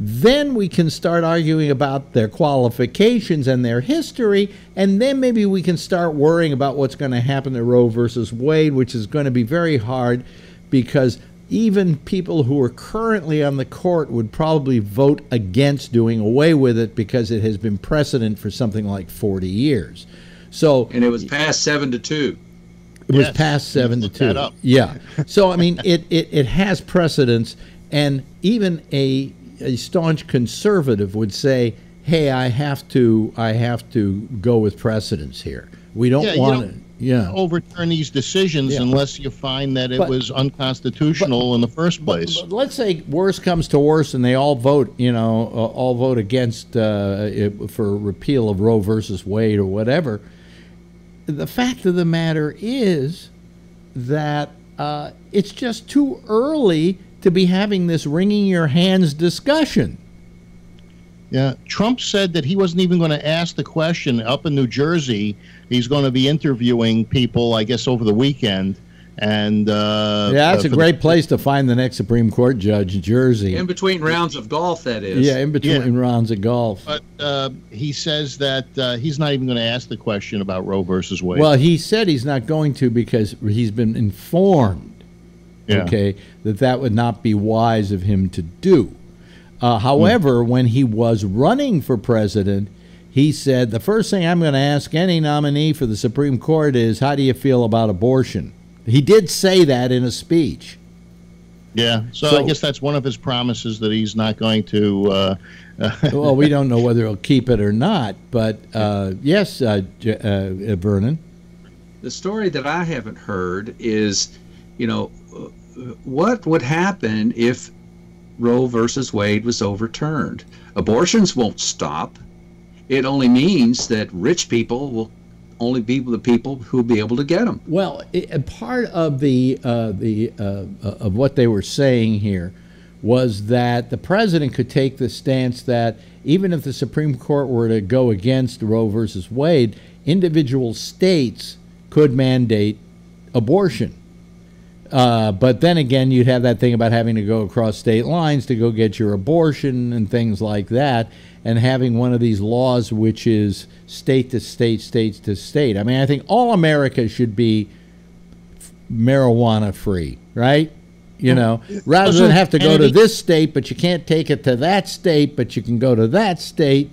then we can start arguing about their qualifications and their history, and then maybe we can start worrying about what's going to happen to Roe versus Wade, which is going to be very hard because even people who are currently on the court would probably vote against doing away with it because it has been precedent for something like 40 years. So and it was passed 7-2. It was passed 7-2. Yeah. So I mean, it has precedence, and even a staunch conservative would say, "Hey, I have to go with precedence here. We don't want to." Yeah, overturn these decisions unless you find that it was unconstitutional in the first place. But let's say worse comes to worse, and they all vote, all vote against for repeal of Roe versus Wade or whatever. The fact of the matter is that it's just too early to be having this wringing your hands discussion. Yeah, Trump said that he wasn't even going to ask the question up in New Jersey. He's going to be interviewing people, I guess, over the weekend. And that's a great place to find the next Supreme Court judge, Jersey. In between rounds of golf, that is. Yeah, in between rounds of golf. But he says that he's not even going to ask the question about Roe versus Wade. Well, he said he's not going to because he's been informed, that would not be wise of him to do. However, when he was running for president, he said, the first thing I'm going to ask any nominee for the Supreme Court is, how do you feel about abortion? He did say that in a speech. Yeah, so I guess that's one of his promises that he's not going to... Well, we don't know whether he'll keep it or not, but yes, Vernon. The story that I haven't heard is, what would happen if Roe versus Wade was overturned? Abortions won't stop. It only means that rich people will only be the people who will be able to get them. Well, part of of what they were saying here was that the president could take the stance that even if the Supreme Court were to go against Roe versus Wade, individual states could mandate abortion. But then again, you'd have that thing about having to go across state lines to go get your abortion and things like that, and having one of these laws which is state to state, state to state. I mean, I think all America should be marijuana free, right? Rather than have to go to this state, but you can't take it to that state, but you can go to that state,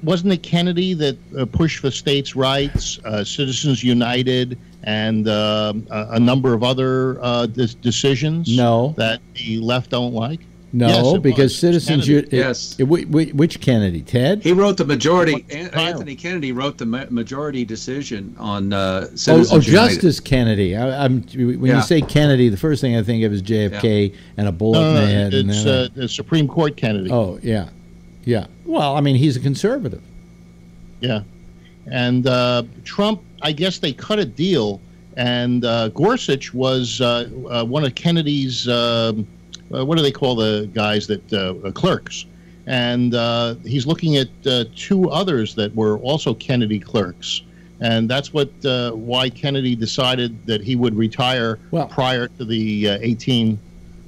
Wasn't it Kennedy that pushed for states' rights, Citizens United, and a number of other decisions that the left don't like? No, yes, because Citizens United. Yes. Which Kennedy? Ted? He wrote the majority. Anthony Kennedy wrote the majority decision on Citizens United. Justice Kennedy. When you say Kennedy, the first thing I think of is JFK and a bullet in the head. It's the Supreme Court Kennedy. Oh, yeah. Yeah. Well, I mean, he's a conservative. Yeah. And Trump, I guess they cut a deal, and Gorsuch was one of Kennedy's, what do they call the guys that, clerks? And he's looking at two others that were also Kennedy clerks. And that's why Kennedy decided that he would retire prior to the 18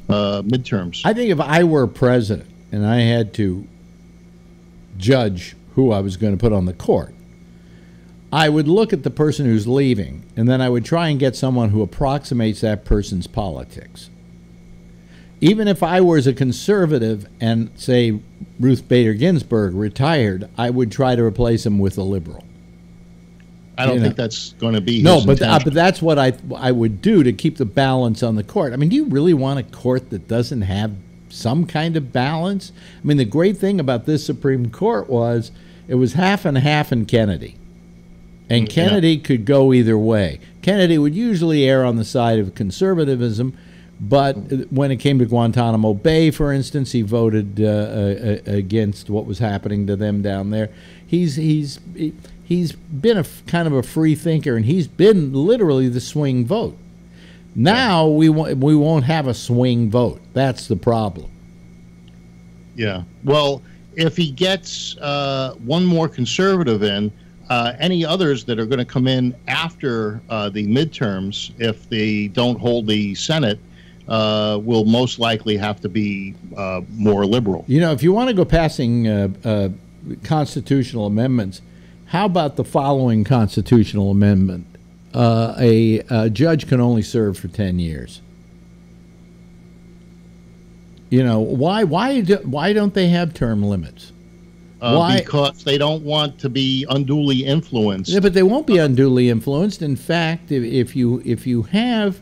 midterms. I think if I were president and I had to judge who I was going to put on the court, I would look at the person who's leaving, and then I would try and get someone who approximates that person's politics. Even if I was a conservative and, say, Ruth Bader Ginsburg retired, I would try to replace him with a liberal. I don't think that's going to be his but intention. that's what I would do to keep the balance on the court. I mean, do you really want a court that doesn't have some kind of balance? I mean, the great thing about this Supreme Court was it was half and half in Kennedy. And Kennedy could go either way. Kennedy would usually err on the side of conservatism, but when it came to Guantanamo Bay, for instance, he voted against what was happening to them down there. He's been a kind of a free thinker, and he's been literally the swing vote. Now we won't have a swing vote. That's the problem. Yeah. Well, if he gets one more conservative in, any others that are going to come in after the midterms, if they don't hold the Senate, will most likely have to be more liberal. If you want to go passing constitutional amendments, how about the following constitutional amendment? A judge can only serve for 10 years. Why don't they have term limits? Why? Because they don't want to be unduly influenced. Yeah, but they won't be unduly influenced. In fact, if you have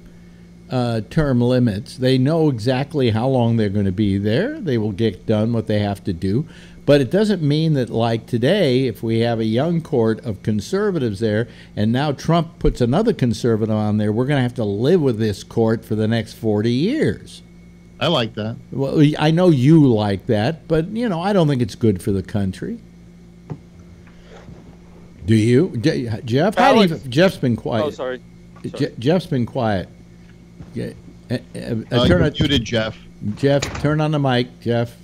term limits, they know exactly how long they're going to be there. They will get done what they have to do. But it doesn't mean that, like today, if we have a young court of conservatives there, and now Trump puts another conservative on there, we're going to have to live with this court for the next 40 years. I like that. Well, I know you like that, but, I don't think it's good for the country. Do you? Jeff? Jeff's been quiet. Oh, sorry. Jeff's been quiet. You're Turn muted, Jeff. Jeff, turn on the mic, Jeff.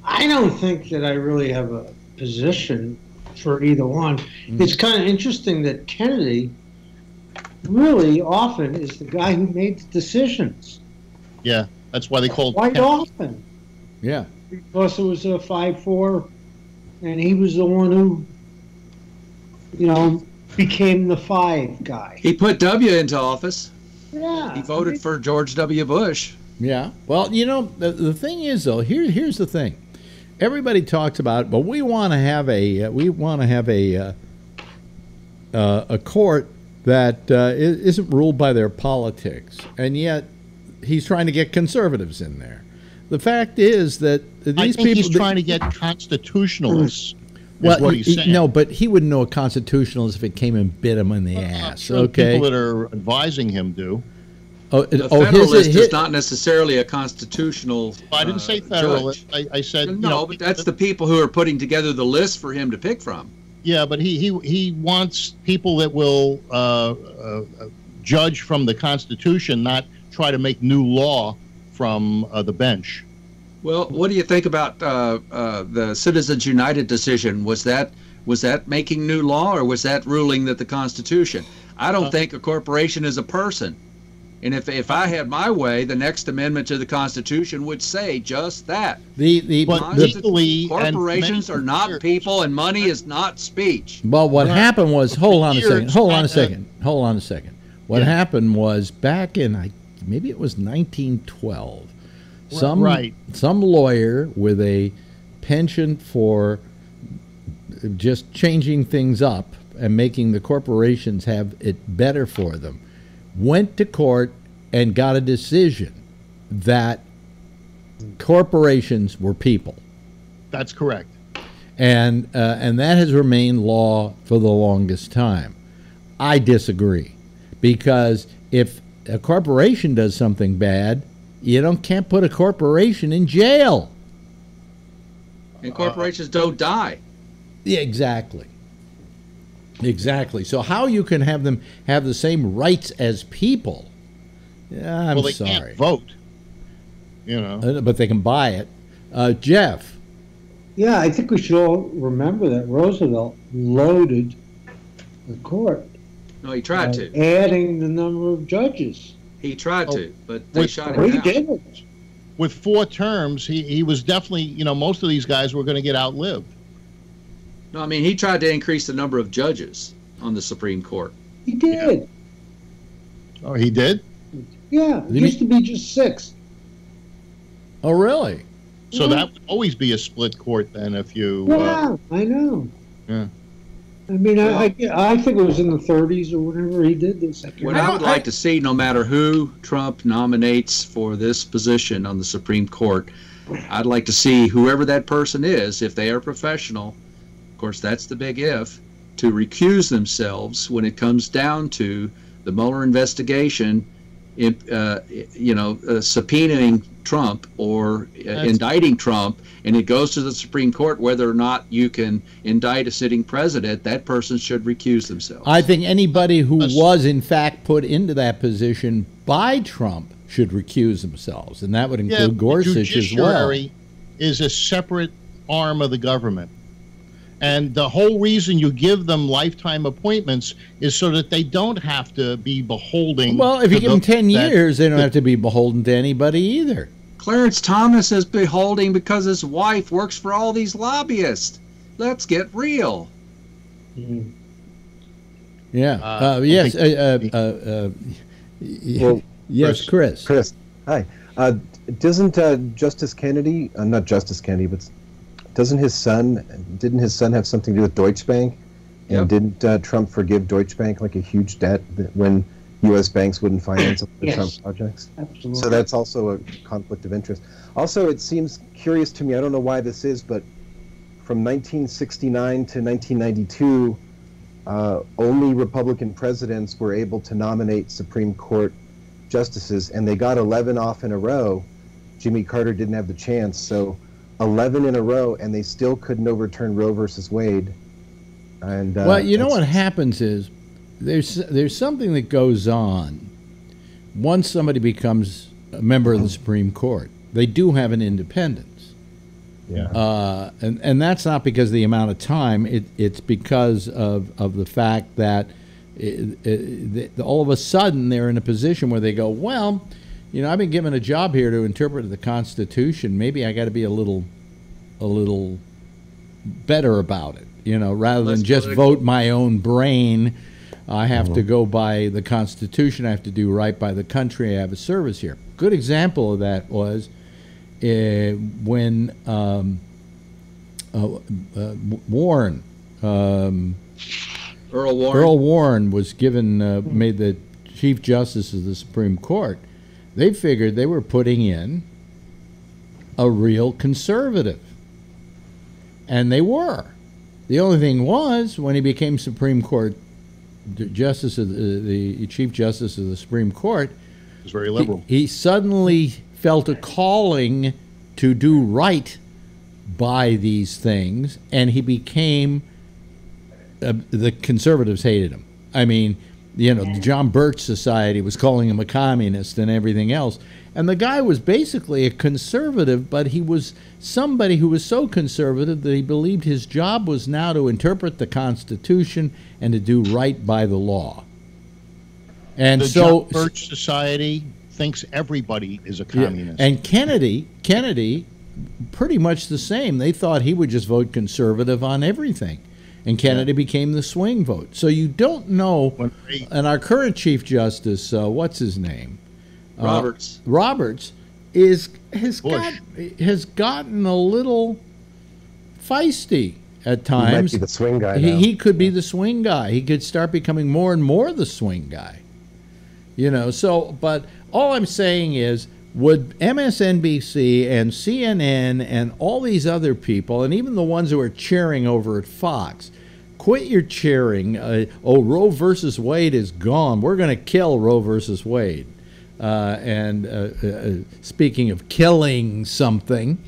I don't think that I really have a position for either one. It's kind of interesting that Kennedy really often is the guy who made the decisions. Yeah, that's why they called quite often. Yeah. Because it was a 5-4, and he was the one who, became the 5 guy. He put W into office. Yeah. He voted for George W. Bush. Yeah. Well, the thing is, though, here's the thing. Everybody talks about, but we want to have a court that isn't ruled by their politics, and yet he's trying to get conservatives in there. The fact is that these people he's trying to get constitutionalists. Well, what he's saying. No, but he wouldn't know a constitutionalist if it came and bit him in the ass. Sure Okay, people that are advising him do. The Federalist is not necessarily a constitutional. I didn't say Federalist. I said no, but that's the people who are putting together the list for him to pick from. Yeah, but he wants people that will judge from the Constitution, not try to make new law from the bench. Well, what do you think about the Citizens United decision? Was that making new law, or was that ruling that the Constitution? I don't think a corporation is a person. And if I had my way, the next amendment to the Constitution would say just that. Corporations are not people, and money is not speech. Well, what happened was, hold on a second. What happened was back in, maybe it was 1912, some lawyer with a penchant for just changing things up and making the corporations have it better for them went to court and got a decision that corporations were people. That's correct. And that has remained law for the longest time. I disagree, because if a corporation does something bad, you can't put a corporation in jail. And corporations don't die. Yeah, exactly. Exactly. So how you can have them have the same rights as people? I'm well, they sorry. Can't vote. But they can buy it. Jeff. Yeah, I think we should all remember that Roosevelt loaded the court. No, he tried to. Adding the number of judges. He tried to, but they shot him down. He didn't. With 4 terms, he was definitely, most of these guys were going to get outlived. No, I mean, he tried to increase the number of judges on the Supreme Court. He did. Yeah. Oh, he did? Yeah, it used to be just 6. Oh, really? So that would always be a split court then if you... Yeah, I know. Yeah. I mean, I think it was in the 30s or whenever he did this. What I would like to see, no matter who Trump nominates for this position on the Supreme Court, I'd like to see whoever that person is, if they are professional, of course that's the big if, to recuse themselves when it comes down to the Mueller investigation, subpoenaing Trump or indicting Trump, and it goes to the Supreme Court whether or not you can indict a sitting president. That person should recuse themselves. I think anybody who was in fact put into that position by Trump should recuse themselves, and that would include Gorsuch as well. The judiciary is a separate arm of the government. And the whole reason you give them lifetime appointments is so that they don't have to be beholden. Well, if you give them 10 years, they don't have to be beholden to anybody either. Clarence Thomas is beholding because his wife works for all these lobbyists. Let's get real. Mm-hmm. Yeah. Yes. Yes, Chris. Chris, hi. Doesn't Justice Kennedy, not Justice Kennedy, but didn't his son have something to do with Deutsche Bank? And didn't Trump forgive Deutsche Bank like a huge debt when U.S. banks wouldn't finance the Trump projects? Absolutely. So that's also a conflict of interest. Also, it seems curious to me, I don't know why this is, but from 1969 to 1992, only Republican presidents were able to nominate Supreme Court justices, and they got 11 off in a row. Jimmy Carter didn't have the chance, so 11 in a row, and they still couldn't overturn Roe versus Wade. And well, you know what happens is there's something that goes on once somebody becomes a member of the Supreme Court. They do have an independence. Yeah. And that's not because of the amount of time. It's because of the fact that all of a sudden they're in a position where they go, well, you know, I've been given a job here to interpret the Constitution. Maybe I got to be a little better about it. You know, rather than just vote my own brain, I have to go by the Constitution. I have to do right by the country. I have a service here. Good example of that was when Warren, Earl Warren was given made the Chief Justice of the Supreme Court. They figured they were putting in a real conservative, and they were. The only thing was, when he became Supreme Court Justice of the Chief Justice of the Supreme Court, it was very liberal. He suddenly felt a calling to do right by these things, and he became the conservatives hated him. I mean, you know, the John Birch Society was calling him a communist and everything else. And the guy was basically a conservative, but he was somebody who was so conservative that he believed his job was now to interpret the Constitution and to do right by the law. And the so John Birch Society thinks everybody is a communist. Yeah, and Kennedy, pretty much the same. They thought he would just vote conservative on everything. And Kennedy became the swing vote. So you don't know. And our current Chief Justice, what's his name? Roberts has gotten a little feisty at times. He might be the swing guy now. He could be the swing guy. He could start becoming more and more the swing guy. You know, so, but all I'm saying is, would MSNBC and CNN and all these other people, and even the ones who are cheering over at Fox, quit your cheering? Roe versus Wade is gone. We're going to kill Roe versus Wade. Speaking of killing something,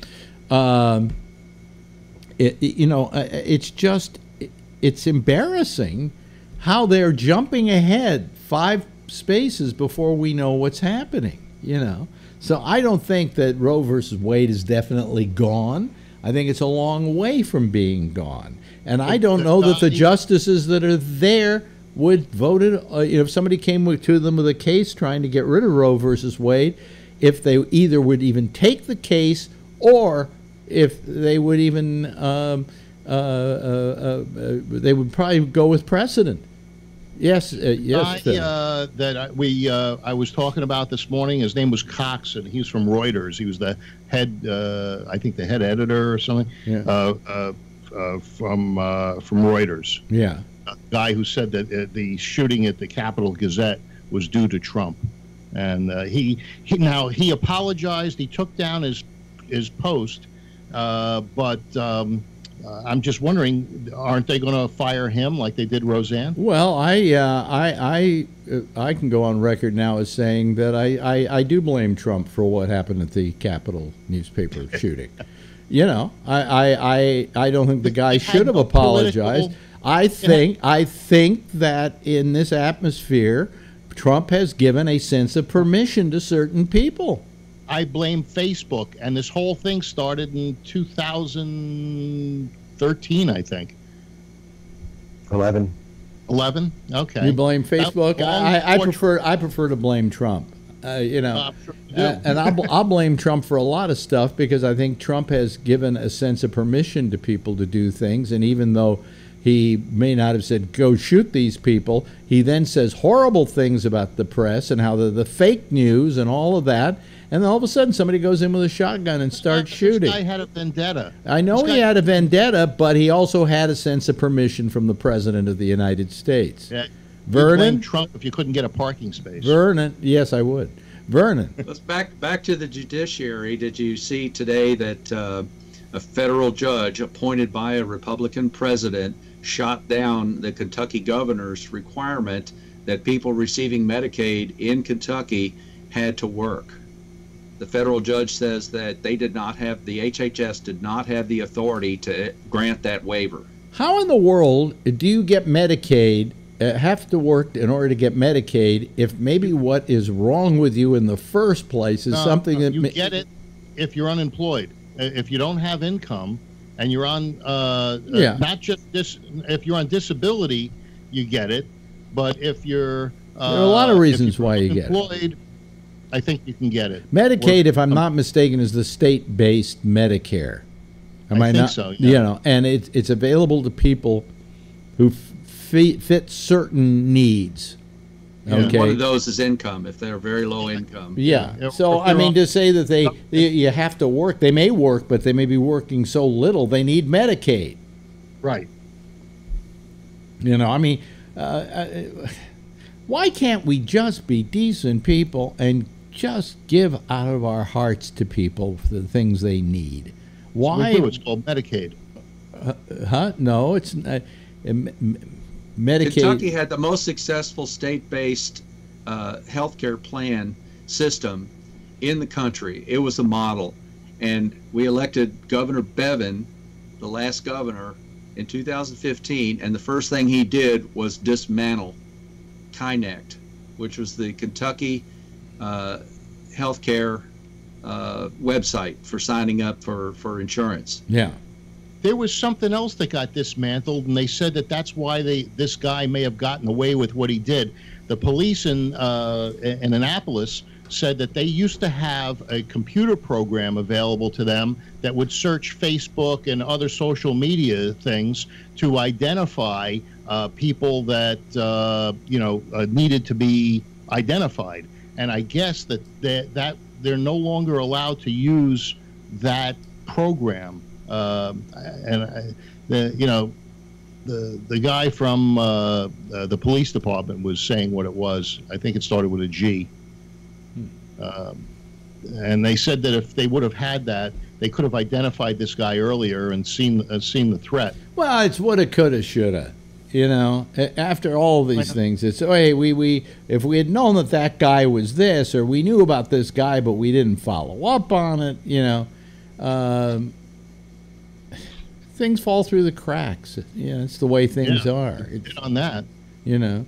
it's embarrassing how they're jumping ahead 5 spaces before we know what's happening. You know, so I don't think that Roe versus Wade is definitely gone. I think it's a long way from being gone, and I don't know that the justices that are there would vote it. If somebody came to them with a case trying to get rid of Roe versus Wade, if they either would even take the case or if they would even they would probably go with precedent. Yes, yes. I was talking about this morning. His name was Cox, and he was from Reuters. He was the head, I think, the head editor or something. Yeah. From Reuters. Yeah. A guy who said that the shooting at the Capitol Gazette was due to Trump, and he apologized. He took down his post, but. I'm just wondering, aren't they going to fire him like they did Roseanne? Well, I can go on record now as saying that I do blame Trump for what happened at the Capitol newspaper shooting. You know, I don't think the guy should have apologized. I think that in this atmosphere, Trump has given a sense of permission to certain people. I blame Facebook, and this whole thing started in 2013, I think. 11. Okay. You blame Facebook? I prefer to blame Trump. And I'll blame Trump for a lot of stuff because I think Trump has given a sense of permission to people to do things, and even though He may not have said, go shoot these people. He then says horrible things about the press and how the fake news and all of that. And then all of a sudden, somebody goes in with a shotgun and starts shooting. This guy had a vendetta. I know he had a vendetta, but he also had a sense of permission from the President of the United States. Yeah. Vernon? Trump if you couldn't get a parking space. Vernon, yes, I would. Vernon. Let's back to the judiciary. Did you see today that a federal judge appointed by a Republican president shot down the Kentucky governor's requirement that people receiving Medicaid in Kentucky had to work? The federal judge says that the HHS did not have the authority to grant that waiver. How in the world do you get Medicaid, have to work in order to get Medicaid, if maybe what is wrong with you in the first place is something that... You get it if you're unemployed. If you don't have income and you're on... not just this... If you're on disability, you get it. But if you're... there are a lot of reasons why you get it. I think you can get it. Medicaid, if I'm not mistaken, is the state-based Medicare. I think so, yeah. You know, and it's available to people who fit certain needs. Yeah. Okay. One of those is income, if they're very low income. Yeah. So, I mean, to say that you have to work, they may work, but they may be working so little, they need Medicaid. Right. You know, I mean, why can't we just be decent people and just give out of our hearts to people for the things they need? Why? It's called Medicaid. No, it's Medicaid. Kentucky had the most successful state-based health care plan system in the country. It was a model. And we elected Governor Bevin, the last governor, in 2015, and the first thing he did was dismantle Kinect, which was the Kentucky healthcare website for signing up for insurance. Yeah. There was something else that got dismantled, and they said that that's why this guy may have gotten away with what he did. The police in Annapolis said that they used to have a computer program available to them that would search Facebook and other social media things to identify people that needed to be identified. And I guess that they're no longer allowed to use that program. The guy from the police department was saying what it was. I think it started with a G. And they said that if they would have had that, they could have identified this guy earlier and seen the threat. Well, it's woulda, coulda, shoulda. You know, after all these things, it's hey, we if we had known that guy was this, or we knew about this guy but we didn't follow up on it, things fall through the cracks. It's the way things are. On that, and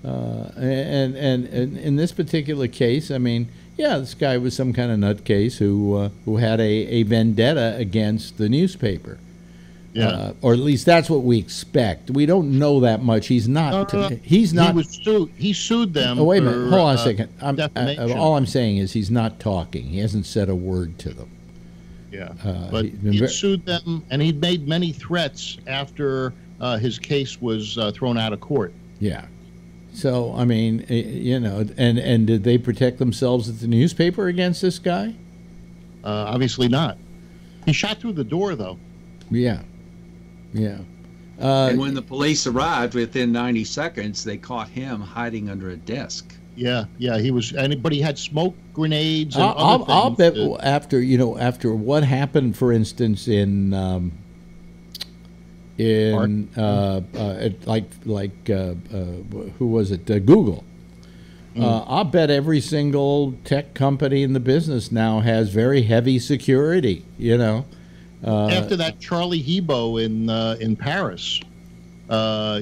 in this particular case, I mean, this guy was some kind of nutcase who had a vendetta against the newspaper. Yeah, or at least that's what we expect. We don't know that much. He's not. He's not. He sued them. Oh, wait a minute. Hold on a second. Defamation. All I'm saying is he's not talking. He hasn't said a word to them. Yeah, but he sued them, and he'd made many threats after his case was thrown out of court. Yeah. So I mean, and did they protect themselves at the newspaper against this guy? Obviously not. He shot through the door, though. Yeah. Yeah. And when the police arrived within 90 seconds, they caught him hiding under a desk. Yeah, he was, but he had smoke grenades and I'll bet after what happened, for instance, in who was it? Google. I'll bet every single tech company in the business now has very heavy security. After that Charlie Hebdo in Paris,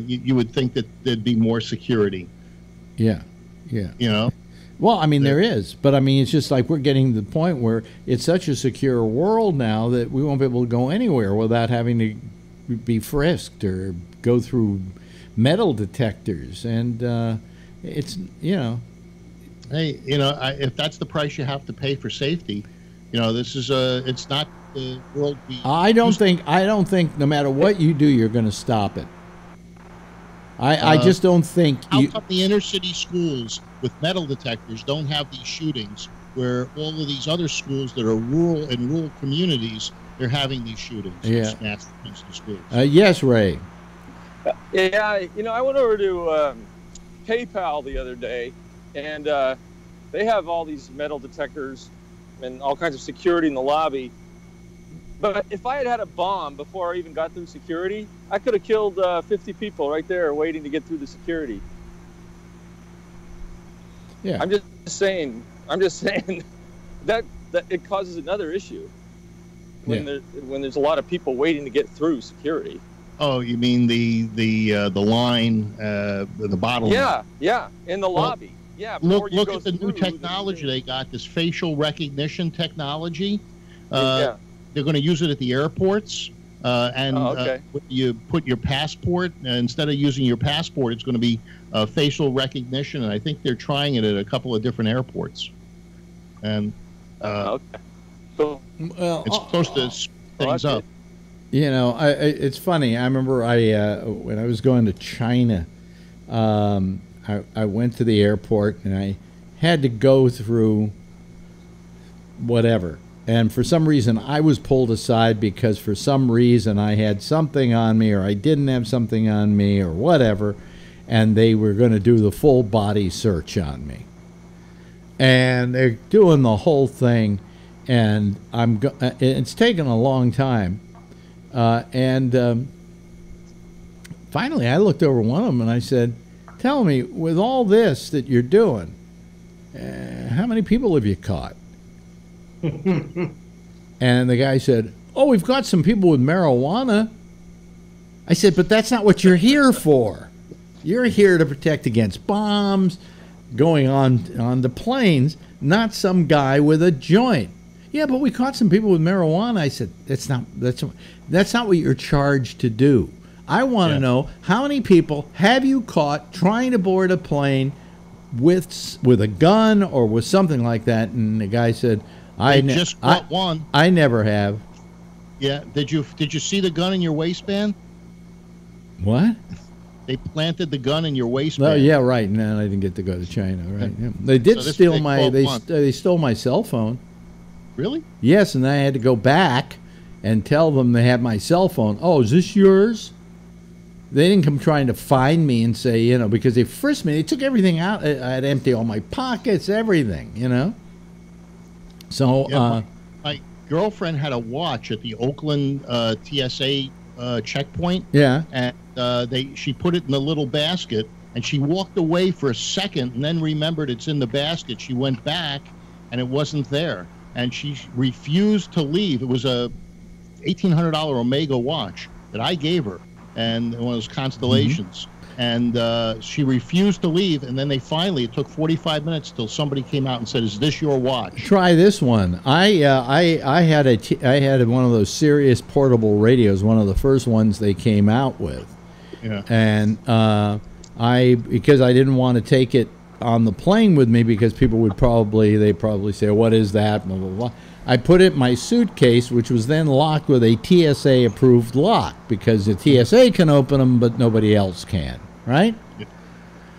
you would think that there'd be more security. Yeah. Well, I mean, there is, but I mean, it's just like we're getting to the point where it's such a secure world now that we won't be able to go anywhere without having to be frisked or go through metal detectors, and it's Hey, if that's the price you have to pay for safety, this is it's not the world. I don't think no matter what you do, you're going to stop it. I just don't think. How come the inner city schools with metal detectors don't have these shootings, where all of these other schools that are rural communities, they're having these shootings? Yeah. Mass shootings in schools. Yes, Ray. Yeah, I went over to PayPal the other day, and they have all these metal detectors and all kinds of security in the lobby. But if I had had a bomb before I even got through security, I could have killed 50 people right there waiting to get through the security. Yeah. I'm just saying that it causes another issue when there's a lot of people waiting to get through security. Oh, you mean the line, the bottle? Yeah, in the lobby. Yeah. Look at the new technology they got. This facial recognition technology. They're going to use it at the airports, you put your passport. Instead of using your passport, it's going to be facial recognition, and I think they're trying it at a couple of different airports. And okay. So, it's supposed to speed things up. It's funny. I remember when I was going to China, I went to the airport and I had to go through whatever. And for some reason, I was pulled aside because for some reason I had something on me or I didn't have something on me or whatever, and they were going to do the full body search on me. And they're doing the whole thing, and it's taken a long time. Finally, I looked over one of them and I said, "Tell me, with all this that you're doing, how many people have you caught?" And the guy said, "Oh, we've got some people with marijuana." I said, "But that's not what you're here for. You're here to protect against bombs going on the planes, not some guy with a joint." "Yeah, but we caught some people with marijuana." I said, that's not what you're charged to do. I want to know, how many people have you caught trying to board a plane with a gun or with something like that? And the guy said, I just caught one. I never have. Yeah. Did you see the gun in your waistband? What? They planted the gun in your waistband. Oh, yeah, right. No, I didn't get to go to China. Right. Yeah. They did steal they stole my cell phone. Really? Yes, and I had to go back and tell them they had my cell phone. "Oh, is this yours?" They didn't come trying to find me and say, because they frisked me. They took everything out. I had to empty all my pockets, everything, So my girlfriend had a watch at the Oakland TSA checkpoint. Yeah. And she put it in the little basket, and she walked away for a second and then remembered it's in the basket. She went back, and it wasn't there. And she refused to leave. It was a $1,800 Omega watch that I gave her, and one of those Constellations. Mm-hmm. And she refused to leave, and then it took 45 minutes till somebody came out and said, "Is this your watch?" Try this one. I had one of those Sirius portable radios, one of the first ones they came out with. Yeah. And because I didn't want to take it on the plane with me because people would probably say, "What is that?" Blah, blah, blah. I put it in my suitcase, which was then locked with a TSA-approved lock, because the TSA can open them, but nobody else can, right? Yeah.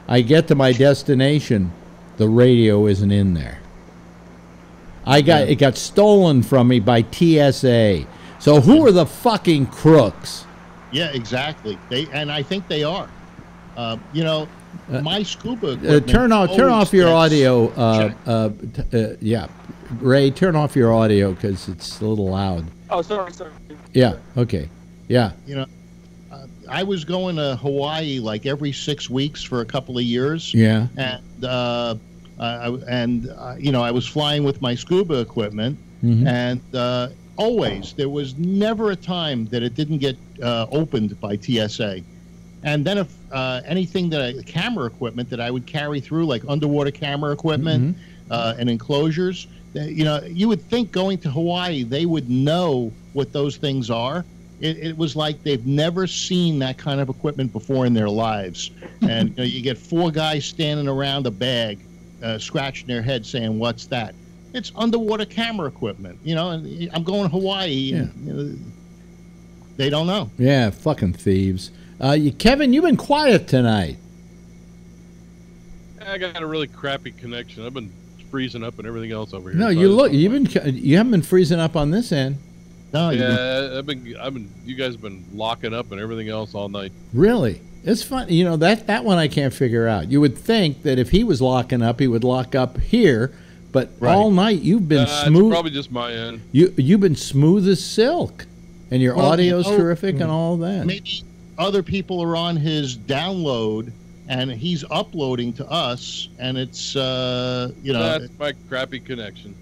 I get to my destination, the radio isn't in there. It got stolen from me by TSA. So who are the fucking crooks? Yeah, exactly. I think they are. My scuba equipment turn off your audio. Yeah. Ray, turn off your audio because it's a little loud. Oh, sorry. Yeah, okay. Yeah. I was going to Hawaii like every 6 weeks for a couple of years. Yeah. And I was flying with my scuba equipment, mm-hmm. and always there was never a time that it didn't get opened by TSA. And then if anything camera equipment that I would carry through, like underwater camera equipment, mm-hmm. And enclosures, you would think going to Hawaii they would know what those things are. It was like they've never seen that kind of equipment before in their lives. And you get 4 guys standing around a bag, scratching their head saying, "What's that?" It's underwater camera equipment. And I'm going to Hawaii. Yeah. And, they don't know. Yeah, fucking thieves. Kevin, you've been quiet tonight. I got a really crappy connection. I've been freezing up and everything else over here. No, So you haven't been freezing up on this end. No, yeah, you guys have been locking up and everything else all night. Really? It's fun. You know, that one I can't figure out. You would think that if he was locking up, he would lock up here, but all night you've been smooth. It's probably just my end. You've been smooth as silk, and your audio's terrific and all that. Maybe other people are on his download, and he's uploading to us, and it's That's my crappy connection.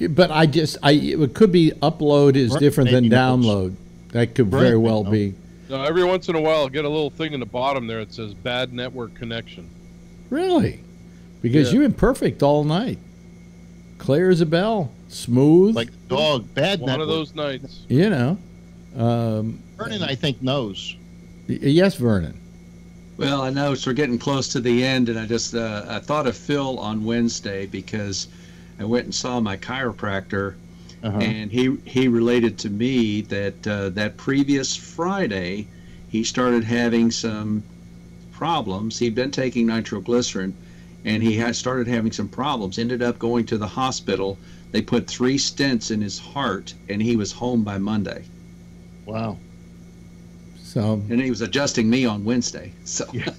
But it could be upload is different than download. That could very well be. No, every once in a while, I'll get a little thing in the bottom there that says bad network connection. Really? Because you've been perfect all night. Clear as a bell. Smooth. Like a dog. Bad One network. of those nights. You know. Vernon, I think, knows. Yes, Vernon. Well, I know we're getting close to the end, and I just I thought of Phil on Wednesday because I went and saw my chiropractor, and he related to me that that previous Friday he started having some problems. He'd been taking nitroglycerin, and he had started having some problems. Ended up going to the hospital. They put 3 stents in his heart, and he was home by Monday. Wow. So, and he was adjusting me on Wednesday. So, yeah.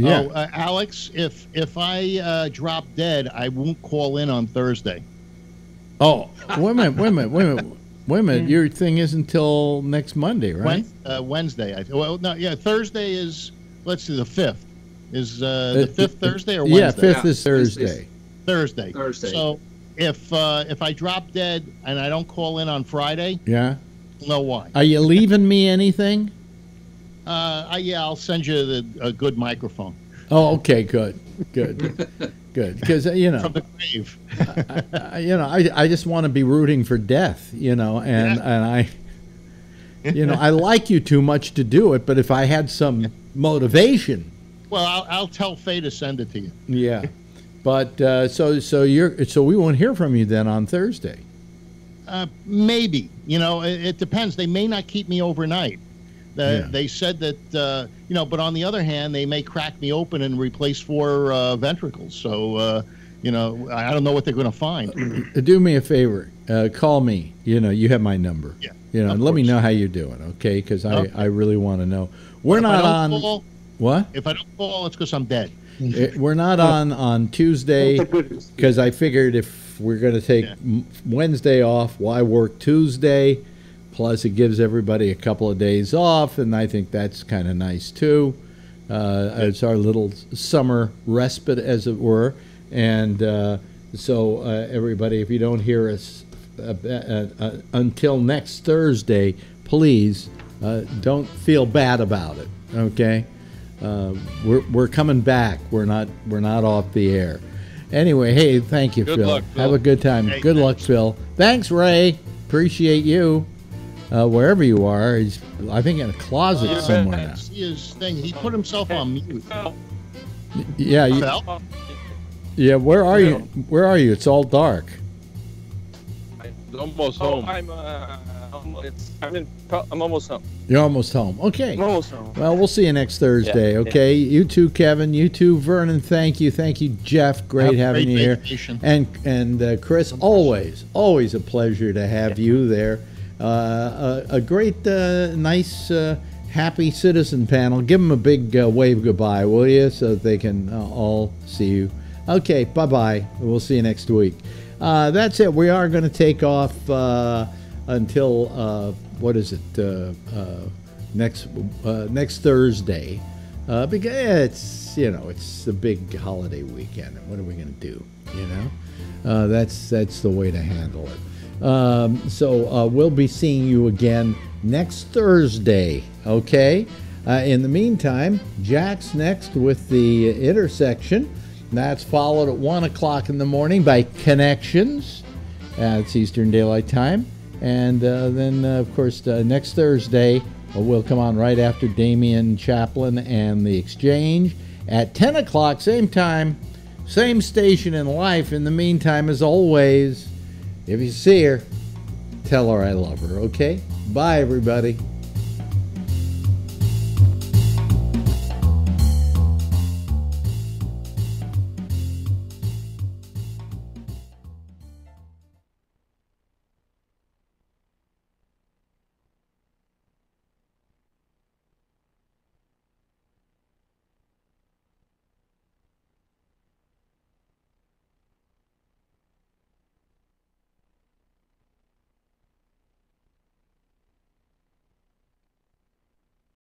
Oh, Alex, if I drop dead, I won't call in on Thursday. Oh, wait a minute. Your thing isn't until next Monday, right? Wednesday. Thursday is, let's see, the 5th. Is the 5th Thursday or Wednesday? Yeah, 5th is Thursday. Thursday. So if I drop dead and I don't call in on Friday, you'll know why. Are you leaving me anything? I'll send you a good microphone. Oh, okay, good. Because from the grave. I just want to be rooting for death, and I, I like you too much to do it. But if I had some motivation, well, I'll tell Faye to send it to you. Yeah, but so we won't hear from you then on Thursday. Maybe. It depends. They may not keep me overnight. They said that, but on the other hand, they may crack me open and replace 4 ventricles. So, I don't know what they're going to find. Do me a favor. Call me. You have my number. Yeah. And let me know how you're doing, okay? Because I really want to know. We're not on. What? If I don't call, it's because I'm dead. We're not on Tuesday because I figured if we're going to take Wednesday off, why work Tuesday? Plus, it gives everybody a couple of days off, and I think that's kind of nice, too. It's our little summer respite, as it were. And so, everybody, if you don't hear us until next Thursday, please don't feel bad about it, okay? We're coming back. We're not off the air. Anyway, hey, thank you, Good Phil. luck, Phil. Have a good time. Hey, good luck, Phil. Thanks, Ray. Appreciate you. Wherever you are, he's, I think, in a closet somewhere now. See his thing. He put himself on mute. Yeah. Yeah. Where are you? Where are you? It's all dark. I'm almost home. I'm almost home. You're almost home. Okay. I'm almost home. Well, we'll see you next Thursday. Okay. You too, Kevin. You too, Vernon. Thank you. Thank you, Jeff. Great having you here. And Chris. Always a pleasure to have you there. A great, nice, happy citizen panel. Give them a big wave goodbye, will you, so that they can all see you. Okay, bye-bye. We'll see you next week. That's it. We are going to take off until, what is it, next Thursday. Because it's the big holiday weekend. What are we going to do, That's the way to handle it. So we'll be seeing you again next Thursday, okay? In the meantime, Jack's next with the intersection. That's followed at 1 o'clock in the morning by Connections. It's Eastern Daylight Time. And then, of course, next Thursday, we'll come on right after Damian Chaplin and The Exchange. At 10 o'clock, same time, same station in life. In the meantime, as always, if you see her, tell her I love her, okay? Bye, everybody.